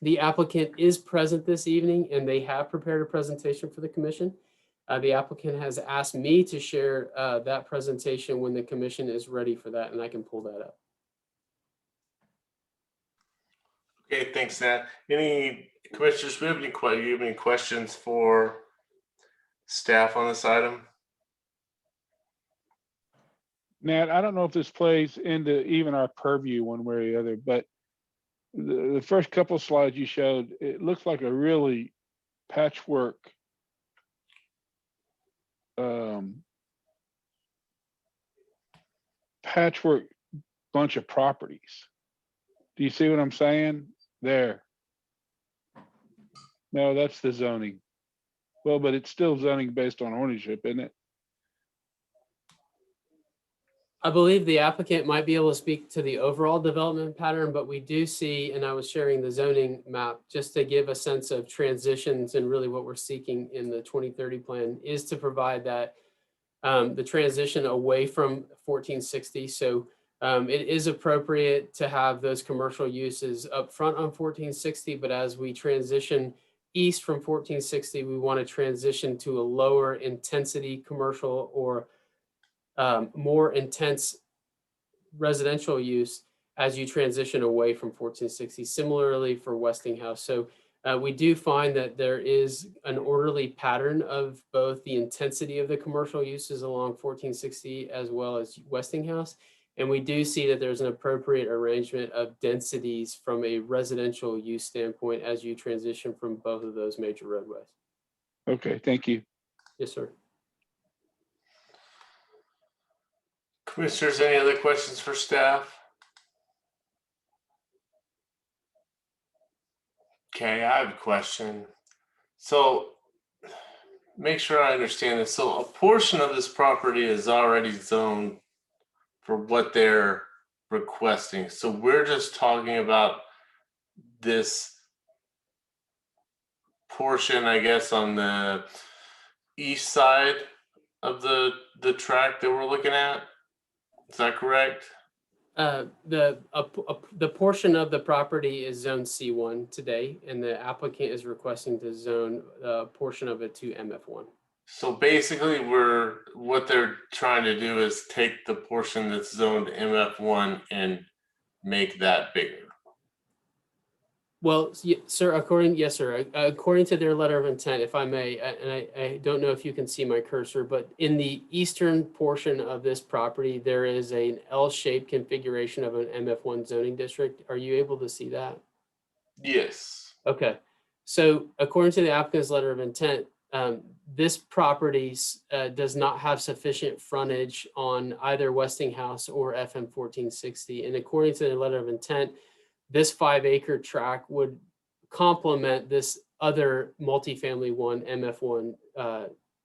The applicant is present this evening and they have prepared a presentation for the commission. The applicant has asked me to share that presentation when the commission is ready for that, and I can pull that up. Okay, thanks, Nat. Any commissioners, do you have any questions for staff on this item? Nat, I don't know if this plays into even our purview one way or the other, but the first couple slides you showed, it looks like a really patchwork bunch of properties. Do you see what I'm saying? There. No, that's the zoning. Well, but it's still zoning based on ownership, isn't it? I believe the applicant might be able to speak to the overall development pattern, but we do see, and I was sharing the zoning map just to give a sense of transitions, and really what we're seeking in the 2030 plan is to provide that the transition away from 1460. So it is appropriate to have those commercial uses up front on 1460, but as we transition east from 1460, we want to transition to a lower intensity commercial or more intense residential use as you transition away from 1460. Similarly for Westinghouse. So we do find that there is an orderly pattern of both the intensity of the commercial uses along 1460 as well as Westinghouse. And we do see that there's an appropriate arrangement of densities from a residential use standpoint as you transition from both of those major roadways. Okay, thank you. Yes, sir. Commissioners, any other questions for staff? Okay, I have a question. So make sure I understand this. So a portion of this property is already zoned for what they're requesting. So we're just talking about this portion, I guess, on the east side of the track that we're looking at. Is that correct? The portion of the property is zone C1 today, and the applicant is requesting to zone a portion of it to MF1. So basically, what they're trying to do is take the portion that's zoned MF1 and make that bigger. Well, sir, yes, sir. According to their letter of intent, if I may, and I don't know if you can see my cursor, but in the eastern portion of this property, there is an L-shaped configuration of an MF1 zoning district. Are you able to see that? Yes. Okay. So according to the applicant's letter of intent, this property does not have sufficient frontage on either Westinghouse or FM 1460. And according to the letter of intent, this 5-acre tract would complement this other multifamily one, MF1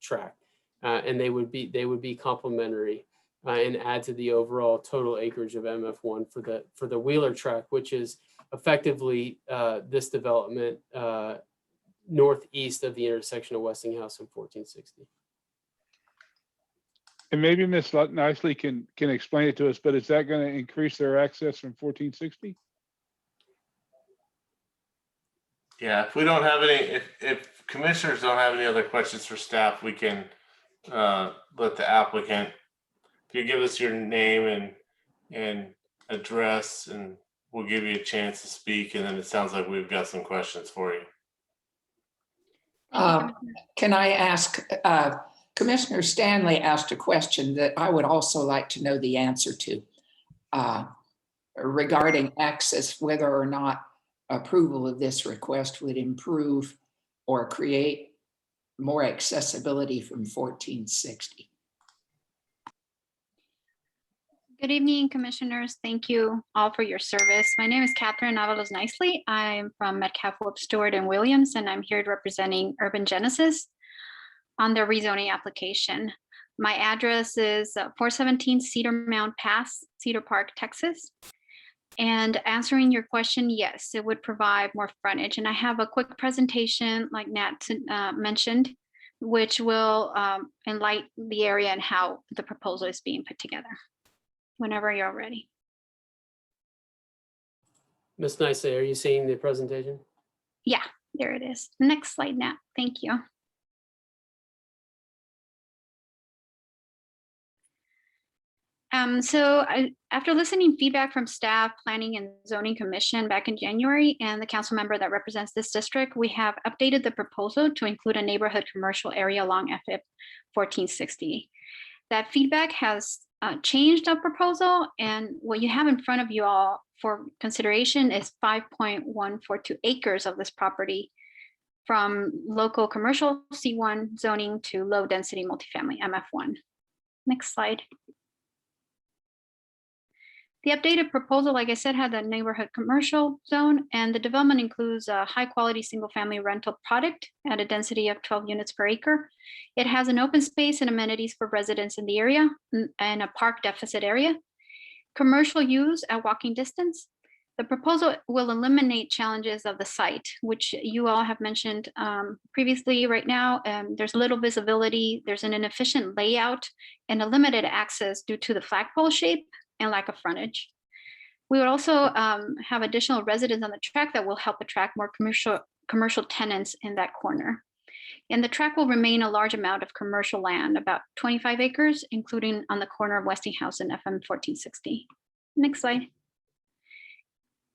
tract, and they would be complementary and add to the overall total acreage of MF1 for the Wheeler tract, which is effectively this development northeast of the intersection of Westinghouse and 1460. And maybe Ms. Nicely can explain it to us, but is that going to increase their access from 1460? Yeah, if we don't have any, if commissioners don't have any other questions for staff, we can let the applicant, if you give us your name and address, and we'll give you a chance to speak, and then it sounds like we've got some questions for you. Can I ask, Commissioner Stanley asked a question that I would also like to know the answer to regarding access, whether or not approval of this request would improve or create more accessibility from 1460. Good evening, commissioners. Thank you all for your service. My name is Catherine Avalos Nicely. I'm from Metcalf, Whoop, Stewart, and Williams, and I'm here representing Urban Genesis on their rezoning application. My address is 417 Cedar Mound Pass, Cedar Park, Texas. And answering your question, yes, it would provide more frontage. And I have a quick presentation, like Nat mentioned, which will enlighten the area and how the proposal is being put together. Whenever you're ready. Ms. Nicely, are you seeing the presentation? Yeah, there it is. Next slide, Nat. Thank you. After listening feedback from staff, planning and zoning commission back in January, and the council member that represents this district, we have updated the proposal to include a neighborhood commercial area along FF 1460. That feedback has changed our proposal, and what you have in front of you all for consideration is 5.142 acres of this property from local commercial C1 zoning to low density multifamily MF1. Next slide. The updated proposal, like I said, had the neighborhood commercial zone, and the development includes a high quality single family rental product at a density of 12 units per acre. It has an open space and amenities for residents in the area and a park deficit area. Commercial use at walking distance. The proposal will eliminate challenges of the site, which you all have mentioned previously. Right now, there's little visibility, there's an inefficient layout and a limited access due to the flagpole shape and lack of frontage. We would also have additional residents on the track that will help attract more commercial tenants in that corner. And the track will remain a large amount of commercial land, about 25 acres, including on the corner of Westinghouse and FM 1460. Next slide.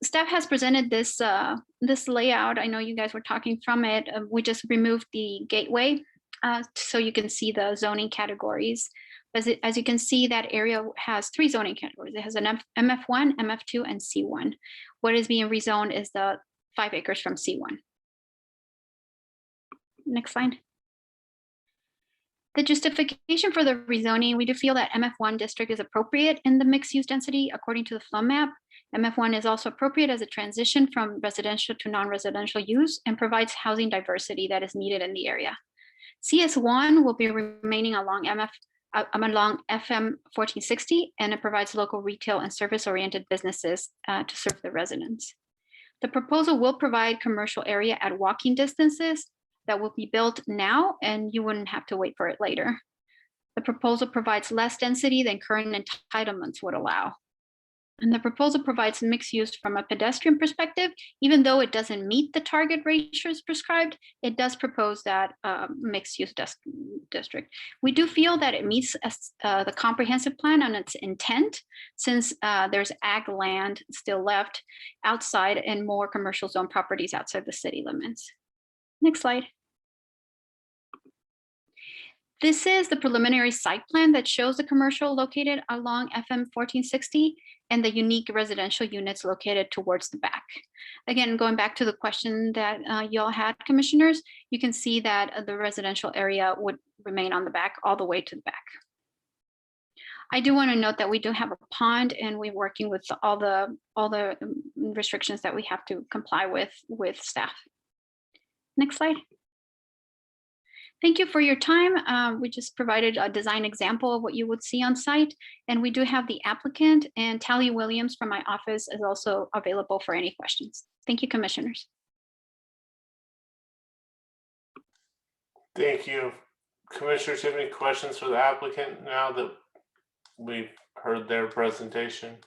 Staff has presented this, this layout. I know you guys were talking from it. We just removed the gateway so you can see the zoning categories. As you can see, that area has 3 zoning categories. It has an MF1, MF2, and C1. What is being rezoned is the 5 acres from C1. Next slide. The justification for the rezoning, we do feel that MF1 district is appropriate in the mixed use density according to the flow map. MF1 is also appropriate as a transition from residential to non-residential use and provides housing diversity that is needed in the area. CS1 will be remaining along FM 1460, and it provides local retail and service-oriented businesses to serve the residents. The proposal will provide commercial area at walking distances that will be built now, and you wouldn't have to wait for it later. The proposal provides less density than current entitlements would allow. And the proposal provides mixed use from a pedestrian perspective. Even though it doesn't meet the target ratios prescribed, it does propose that mixed use district. We do feel that it meets the comprehensive plan on its intent, since there's ag land still left outside and more commercial zone properties outside the city limits. Next slide. This is the preliminary site plan that shows the commercial located along FM 1460 and the unique residential units located towards the back. Again, going back to the question that y'all had, commissioners, you can see that the residential area would remain on the back all the way to the back. I do want to note that we do have a pond, and we're working with all the restrictions that we have to comply with staff. Next slide. Thank you for your time. We just provided a design example of what you would see on site, and we do have the applicant, and Tally Williams from my office is also available for any questions. Thank you, commissioners. Thank you. Commissioners, have any questions for the applicant now that we've heard their presentation?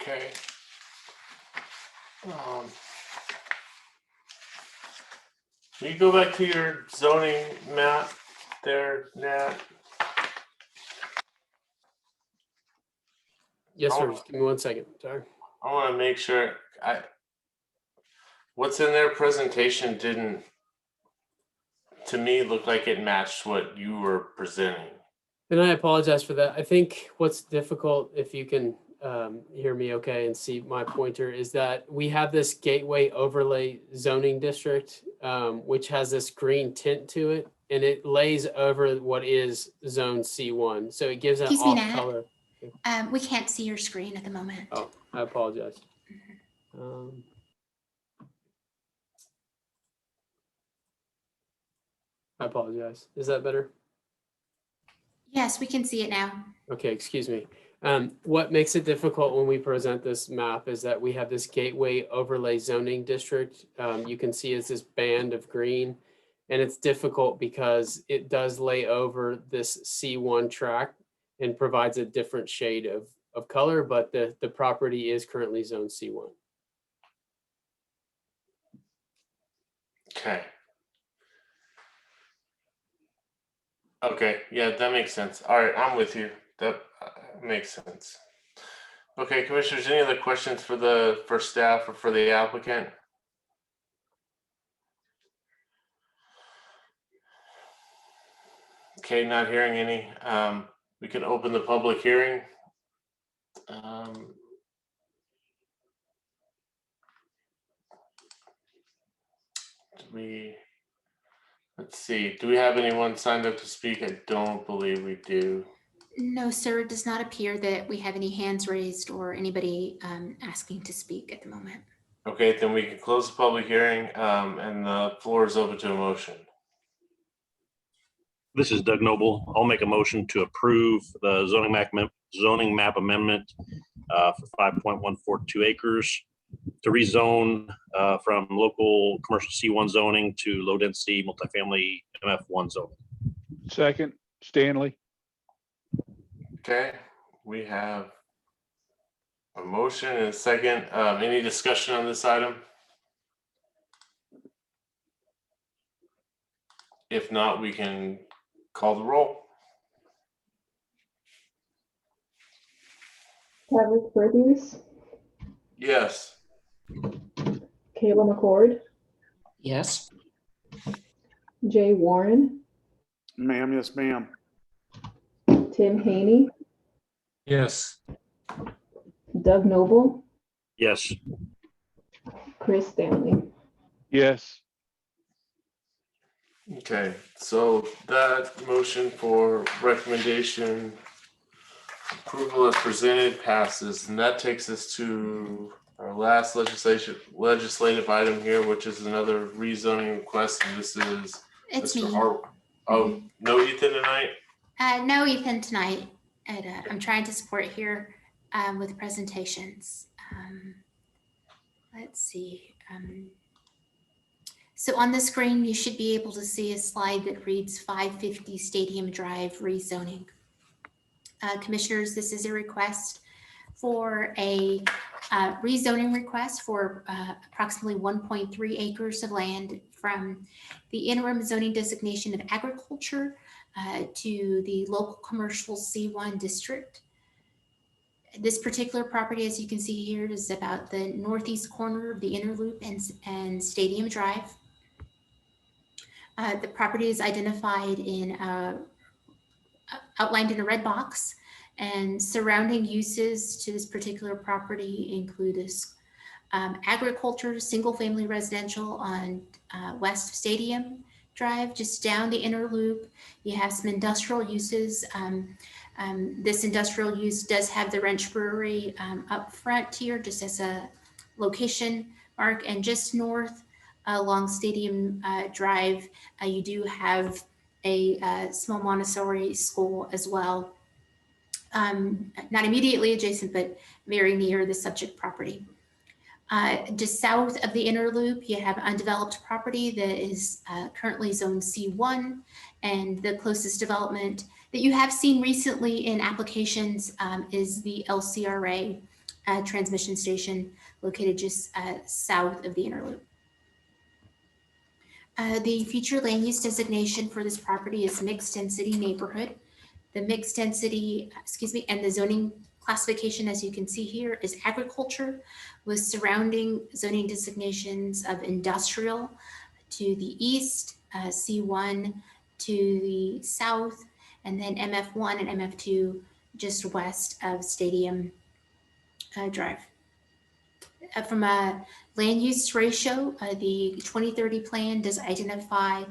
Okay. Will you go back to your zoning map there, Nat? Yes, sir. Just give me 1 second. Sorry. I want to make sure what's in their presentation didn't, to me, look like it matched what you were presenting. And I apologize for that. I think what's difficult, if you can hear me okay and see my pointer, is that we have this gateway overlay zoning district, which has this green tint to it, and it lays over what is zone C1. So it gives an Excuse me, off Nat. color. We can't see your screen at the moment. Oh, I apologize. I apologize. Is that better? Yes, we can see it now. Okay, excuse me. What makes it difficult when we present this map is that we have this gateway overlay zoning district. You can see it's this band of green, and it's difficult because it does lay over this C1 tract and provides a different shade of color, but the property is currently zone C1. Okay. Okay, yeah, that makes sense. All right, I'm with you. That makes sense. Okay, commissioners, any other questions for staff or for the applicant? Okay, not hearing any. We can open the public hearing. Let's see, do we have anyone signed up to speak? I don't believe we do. No, sir, it does not appear that we have any hands raised or anybody asking to speak at the moment. Okay, then we can close the public hearing and the floor is open to a motion. This is Doug Noble. I'll make a motion to approve the zoning map amendment for 5.142 acres to rezone from local commercial C1 zoning to low density multifamily MF1 zoning. Second, Stanley. Okay, we have a motion and a second. Any discussion on this item? If not, we can call the roll. Travis Burgess, Yes. Kayla McCord, Yes. Jay Warren, Ma'am, yes, ma'am. Tim Haney, Yes. Doug Noble, Yes. Chris Stanley. Yes. Okay, so that motion for recommendation approval as presented passes, and that takes us to our last legislative item here, which is another rezoning request. And this is It's Mr. me. Oh, no Ethan tonight? No Ethan tonight. And, I'm trying to support here with presentations. Let's see. So on the screen, you should be able to see a slide that reads 550 Stadium Drive rezoning. Commissioners, this is a request for a rezoning request for approximately 1.3 acres of land from the interim zoning designation of agriculture to the local commercial C1 district. This particular property, as you can see here, is about the northeast corner of the inner loop and Stadium Drive. The property is identified in outlined in a red box, and surrounding uses to this particular property include this agriculture, single family residential on West Stadium Drive, just down the inner loop. You have some industrial uses. This industrial use does have the Wrench Brewery up front here, just as a location mark, and just north along Stadium Drive, you do have a small Montessori school as well. Not immediately adjacent, but very near the subject property. Just south of the inner loop, you have undeveloped property that is currently zone C1, and the closest development that you have seen recently in applications is the LCRA transmission station located just south of the inner loop. The future land use designation for this property is mixed density neighborhood. The mixed density, and the zoning classification, as you can see here, is agriculture with surrounding zoning designations of industrial to the east, C1 to the south, and then MF1 and MF2 just west of Stadium Drive. From a land use ratio, the 2030 plan does identify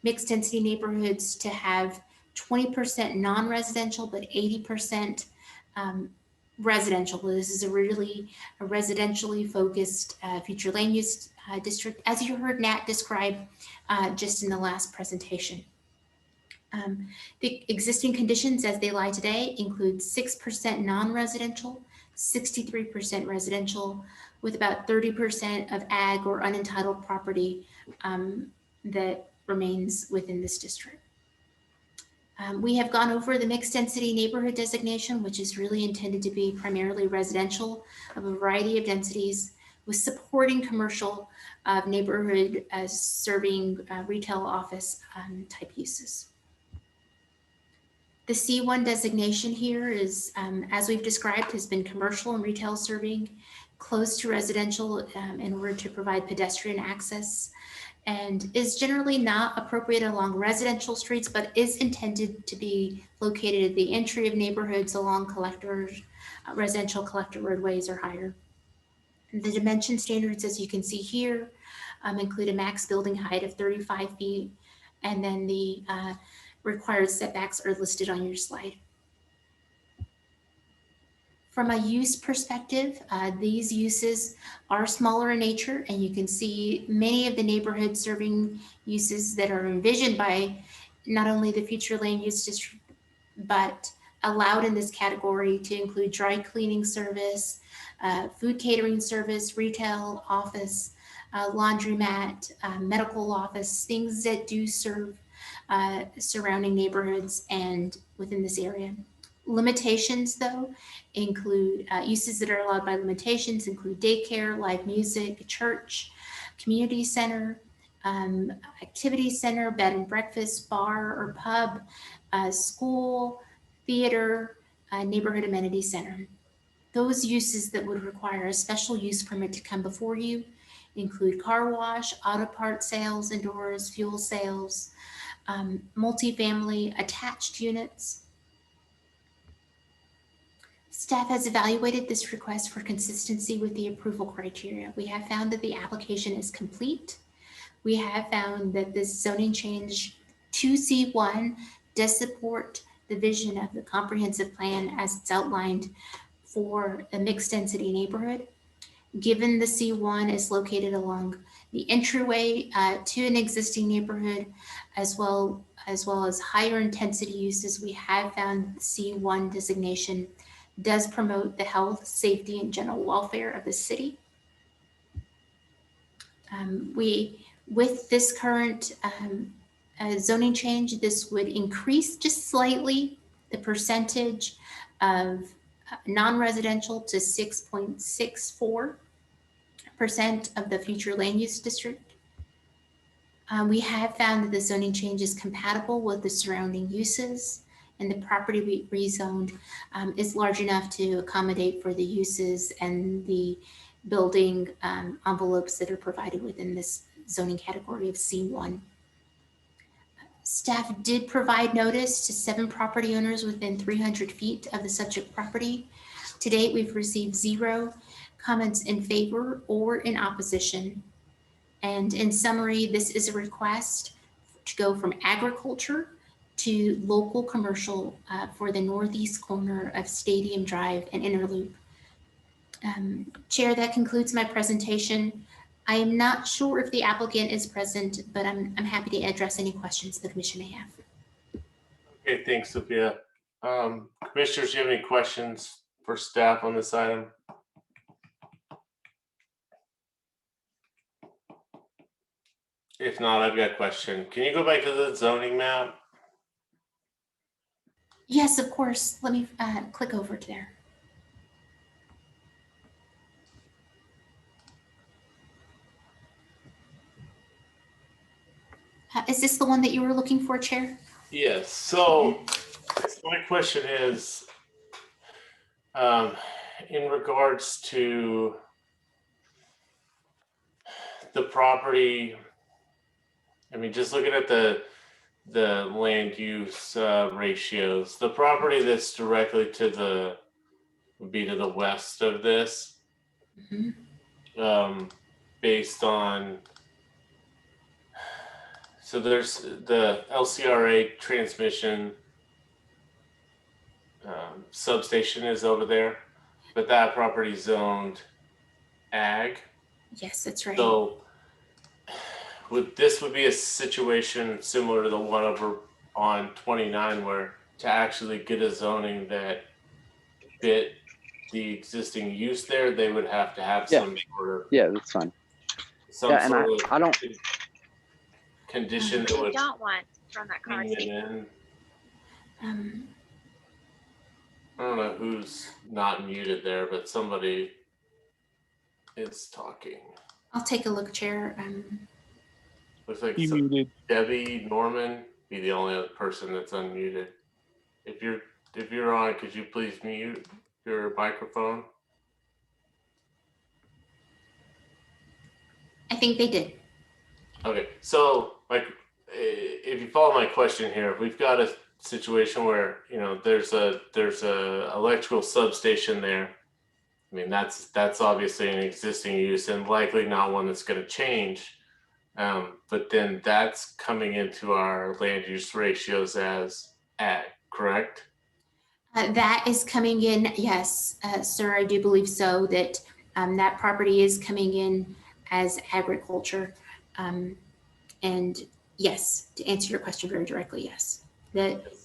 mixed density neighborhoods to have 20% non-residential, but 80% residential. This is a residentially focused future land use district, as you heard Nat describe just in the last presentation. The existing conditions as they lie today include 6% non-residential, 63% residential, with about 30% of ag or unentitled property that remains within this district. We have gone over the mixed density neighborhood designation, which is really intended to be primarily residential of a variety of densities with supporting commercial neighborhood serving retail office type uses. The C1 designation here is, as we've described, has been commercial and retail serving close to residential in order to provide pedestrian access, and is generally not appropriate along residential streets, but is intended to be located at the entry of neighborhoods along residential collector roadways or higher. The dimension standards, as you can see here, include a max building height of 35 feet, and then the required setbacks are listed on your slide. From a use perspective, these uses are smaller in nature, and you can see many of the neighborhood serving uses that are envisioned by not only the future land use district, but allowed in this category to include dry cleaning service, food catering service, retail, office, laundromat, medical office, things that do serve surrounding neighborhoods and within this area. Limitations, though, include uses that are allowed by limitations include daycare, live music, church, community center, activity center, bed and breakfast, bar or pub, school, theater, neighborhood amenity center. Those uses that would require a special use permit to come before you include car wash, auto part sales indoors, fuel sales, multifamily attached units. Staff has evaluated this request for consistency with the approval criteria. We have found that the application is complete. We have found that this zoning change to C1 does support the vision of the comprehensive plan as it's outlined for a mixed density neighborhood. Given the C1 is located along the entryway to an existing neighborhood, as well as higher intensity uses, we have found the C1 designation does promote the health, safety, and general welfare of the city. With this current zoning change, this would increase just slightly the percentage of non-residential to 6.64% of the future land use district. We have found that the zoning change is compatible with the surrounding uses, and the property we rezoned is large enough to accommodate for the uses and the building envelopes that are provided within this zoning category of C1. Staff did provide notice to 7 property owners within 300 feet of the subject property. To date, we've received 0 comments in favor or in opposition. And in summary, this is a request to go from agriculture to local commercial for the northeast corner of Stadium Drive and Inner Loop. Chair, that concludes my presentation. I am not sure if the applicant is present, but I'm happy to address any questions the commission may have. Okay, thanks, Sophia. Commissioners, do you have any questions for staff on this item? If not, I've got a question. Can you go back to the zoning map? Yes, of course. Let me click over to there. Is this the one that you were looking for, Chair? Yes, so my question is, in regards to the property, I mean, just looking at the land use ratios, the property that's directly to the, would be to the west of this, based on, so there's the LCRA transmission substation is over there, but that property zoned ag. Yes, that's right. So this would be a situation similar to the one over on 29, where to actually get a zoning that fit the existing use there, they would have to have some sort of that's fine. some Yeah, and sort of I don't. condition that would don't want from that car bring it in. I don't know who's not muted there, but somebody is talking. I'll take a look, Chair. Looks like You muted. Debbie Norman be the only other person that's unmuted. If you're on, could you please mute your microphone? I think they did. Okay, so like, if you follow my question here, we've got a situation where, you know, there's a electrical substation there. I mean, that's obviously an existing use and likely not one that's going to change. But then that's coming into our land use ratios as ag, correct? That is coming in, yes, sir, I do believe so, that that property is coming in as agriculture. And yes, to answer your question very directly, yes.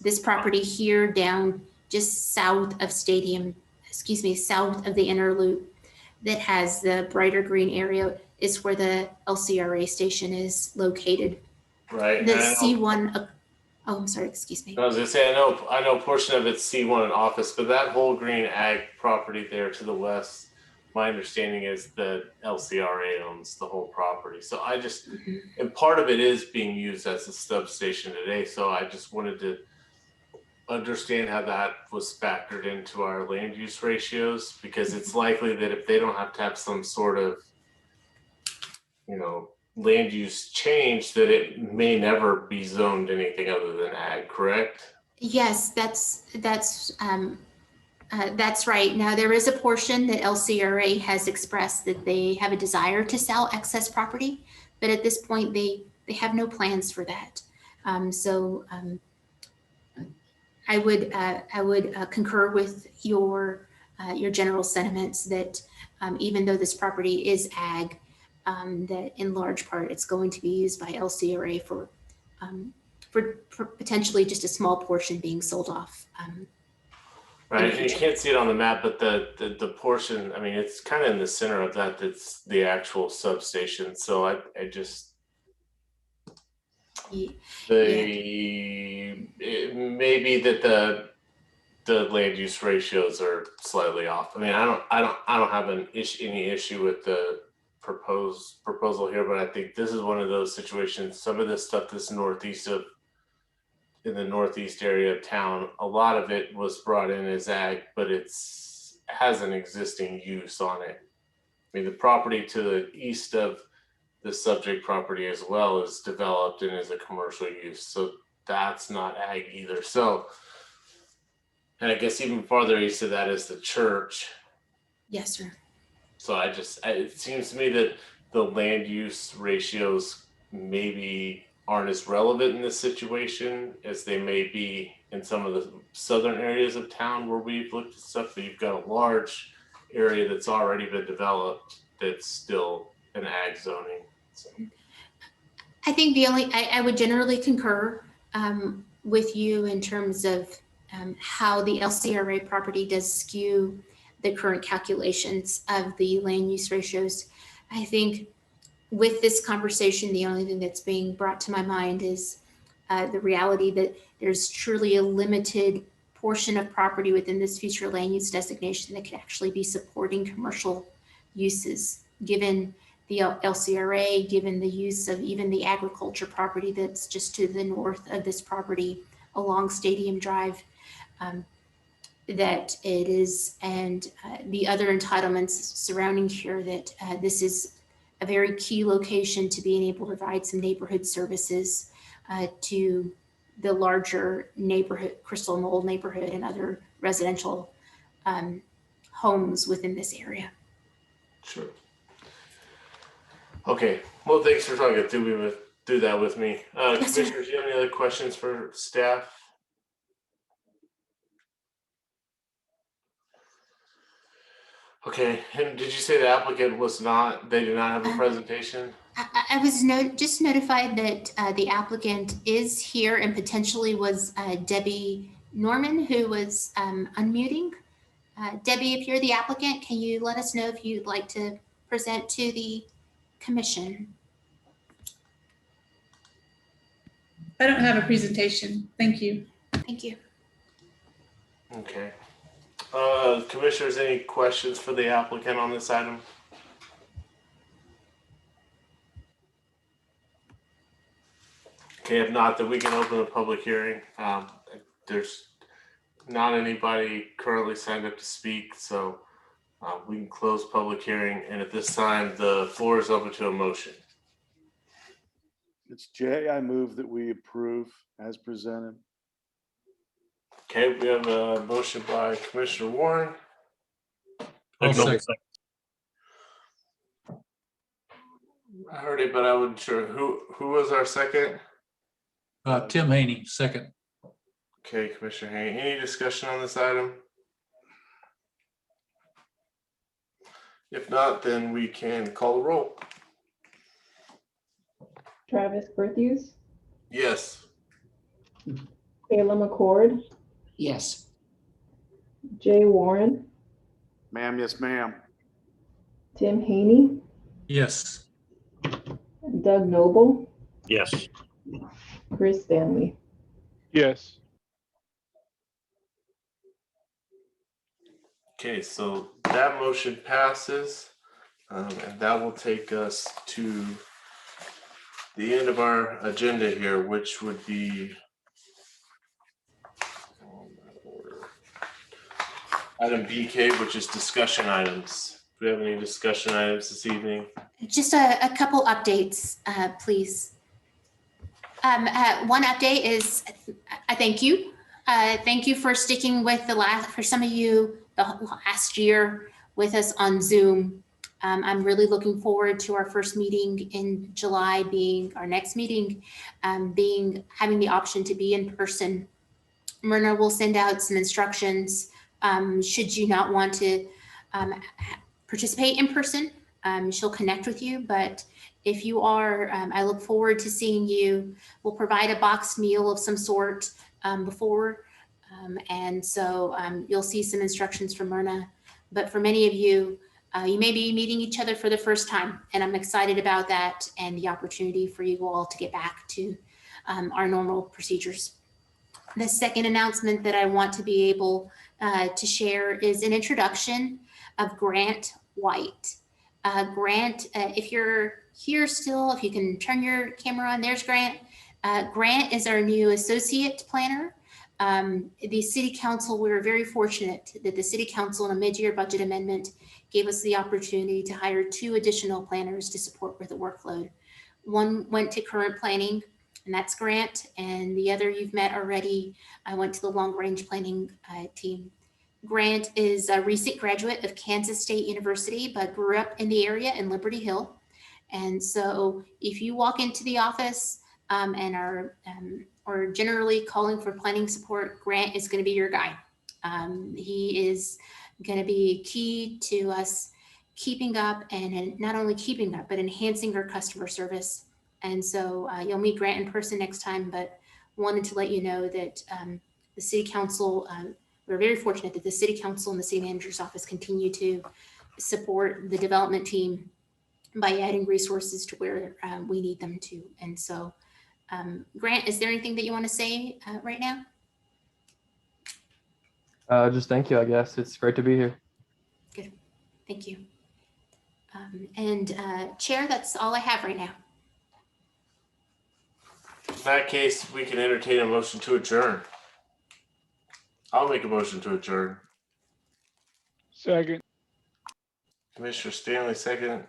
This property here down just south of south of the inner loop that has the brighter green area is where the LCRA station is located. Right. The C1, oh, I'm sorry, excuse me. I was gonna say, I know a portion of it's C1 and office, but that whole green ag property there to the west, my understanding is that LCRA owns the whole property. So I just, and part of it is being used as a substation today. So I just wanted to understand how that was factored into our land use ratios, because it's likely that if they don't have to have some sort of, you know, land use change, that it may never be zoned anything other than ag, correct? Yes, that's right. Now, there is a portion that LCRA has expressed that they have a desire to sell excess property, but at this point, they have no plans for that. I would concur with your general sentiments that even though this property is ag, that in large part it's going to be used by LCRA for potentially just a small portion being sold off. Right, and you can't see it on the map, but the portion, I mean, it's kind of in the center of that. That's the actual substation. So I just it may be that the land use ratios are slightly off. I mean, I don't have any issue with the proposal here, but I think this is one of those situations. Some of this stuff that's in the northeast area of town, a lot of it was brought in as ag, but has an existing use on it. I mean, the property to the east of the subject property as well is developed and is a commercial use, so that's not ag either. So, and I guess even farther east of that is the church. Yes, sir. So it seems to me that the land use ratios maybe aren't as relevant in this situation as they may be in some of the southern areas of town where we've looked at stuff. But you've got a large area that's already been developed that's still an ag zoning. So. I think I would generally concur with you in terms of how the LCRA property does skew the current calculations of the land use ratios. I think with this conversation, the only thing that's being brought to my mind is the reality that there's truly a limited portion of property within this future land use designation that could actually be supporting commercial uses, given the LCRA, given the use of even the agriculture property that's just to the north of this property along Stadium Drive, that it is, and the other entitlements surrounding here, that this is a very key location to being able to provide some neighborhood services to the larger neighborhood, Crystal Knoll neighborhood, and other residential homes within this area. Sure. Okay. Well, thanks for talking through that with me. Yes, sir. Commissioners, do you have any other questions for staff? Okay. And did you say the applicant they did not have a presentation? I was just notified that the applicant is here and potentially was Debbie Norman, who was unmuting. Debbie, if you're the applicant, can you let us know if you'd like to present to the commission? I don't have a presentation. Thank you. Thank you. Okay. Commissioners, any questions for the applicant on this item? Okay, if not, then we can open a public hearing. There's not anybody currently signed up to speak, so we can close public hearing. And at this time, the floor is open to a motion. It's Jay. I move that we approve as presented. Okay, we have a motion by Commissioner Warren. I'll second. I heard it, but I wasn't sure. Who was our second? Tim Haney, second. Okay, Commissioner Haney. Any discussion on this item? If not, then we can call the roll. Travis Berthews, Yes. Kayla McCord, Yes. Jay Warren, Ma'am, yes, ma'am. Tim Haney, Yes. Doug Noble, Yes. Chris Stanley. Yes. Okay, so that motion passes, and that will take us to the end of our agenda here, which would be item BK, which is discussion items. Do we have any discussion items this evening? Just a couple updates, please. One update is a thank you. Thank you for sticking with for some of you, the last year with us on Zoom. I'm really looking forward to our first meeting in July being our next meeting, having the option to be in person. Myrna will send out some instructions should you not want to participate in person. She'll connect with you, but if you are, I look forward to seeing you. We'll provide a boxed meal of some sort before, and so you'll see some instructions from Myrna. But for many of you, you may be meeting each other for the first time, and I'm excited about that and the opportunity for you all to get back to our normal procedures. The second announcement that I want to be able to share is an introduction of Grant White. Grant, if you're here still, if you can turn your camera on, there's Grant. Grant is our new associate planner. The city council, we were very fortunate that the city council in a mid-year budget amendment gave us the opportunity to hire 2 additional planners to support with the workload. One went to current planning, and that's Grant, and the other you've met already. I went to the long range planning team. Grant is a recent graduate of Kansas State University, but grew up in the area in Liberty Hill. And so if you walk into the office and are or generally calling for planning support, Grant is going to be your guy. He is going to be key to us keeping up, and not only keeping up, but enhancing our customer service. And so you'll meet Grant in person next time, but wanted to let you know that the city council, we're very fortunate that the city council and the city manager's office continue to support the development team by adding resources to where we need them to. And so, Grant, is there anything that you want to say right now? Just thank you, I guess. It's great to be here. Good. Thank you. Chair, that's all I have right now. In that case, we can entertain a motion to adjourn. I'll make a motion to adjourn. Second. Commissioner Stanley, second.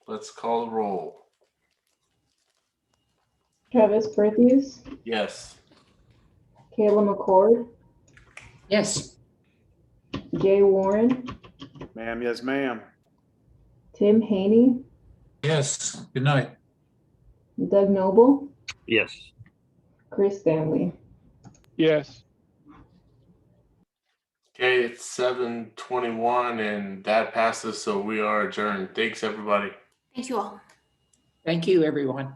Let's call the roll. Travis Pertheus, Yes. Kayla McCord, Yes. Jay Warren, Ma'am, yes, ma'am. Tim Haney, Yes. Good night. Doug Noble, Yes. Chris Stanley. Yes. Okay, it's 7:21 and that passes, so we are adjourned. Thanks, everybody. Thank you all. Thank you, everyone.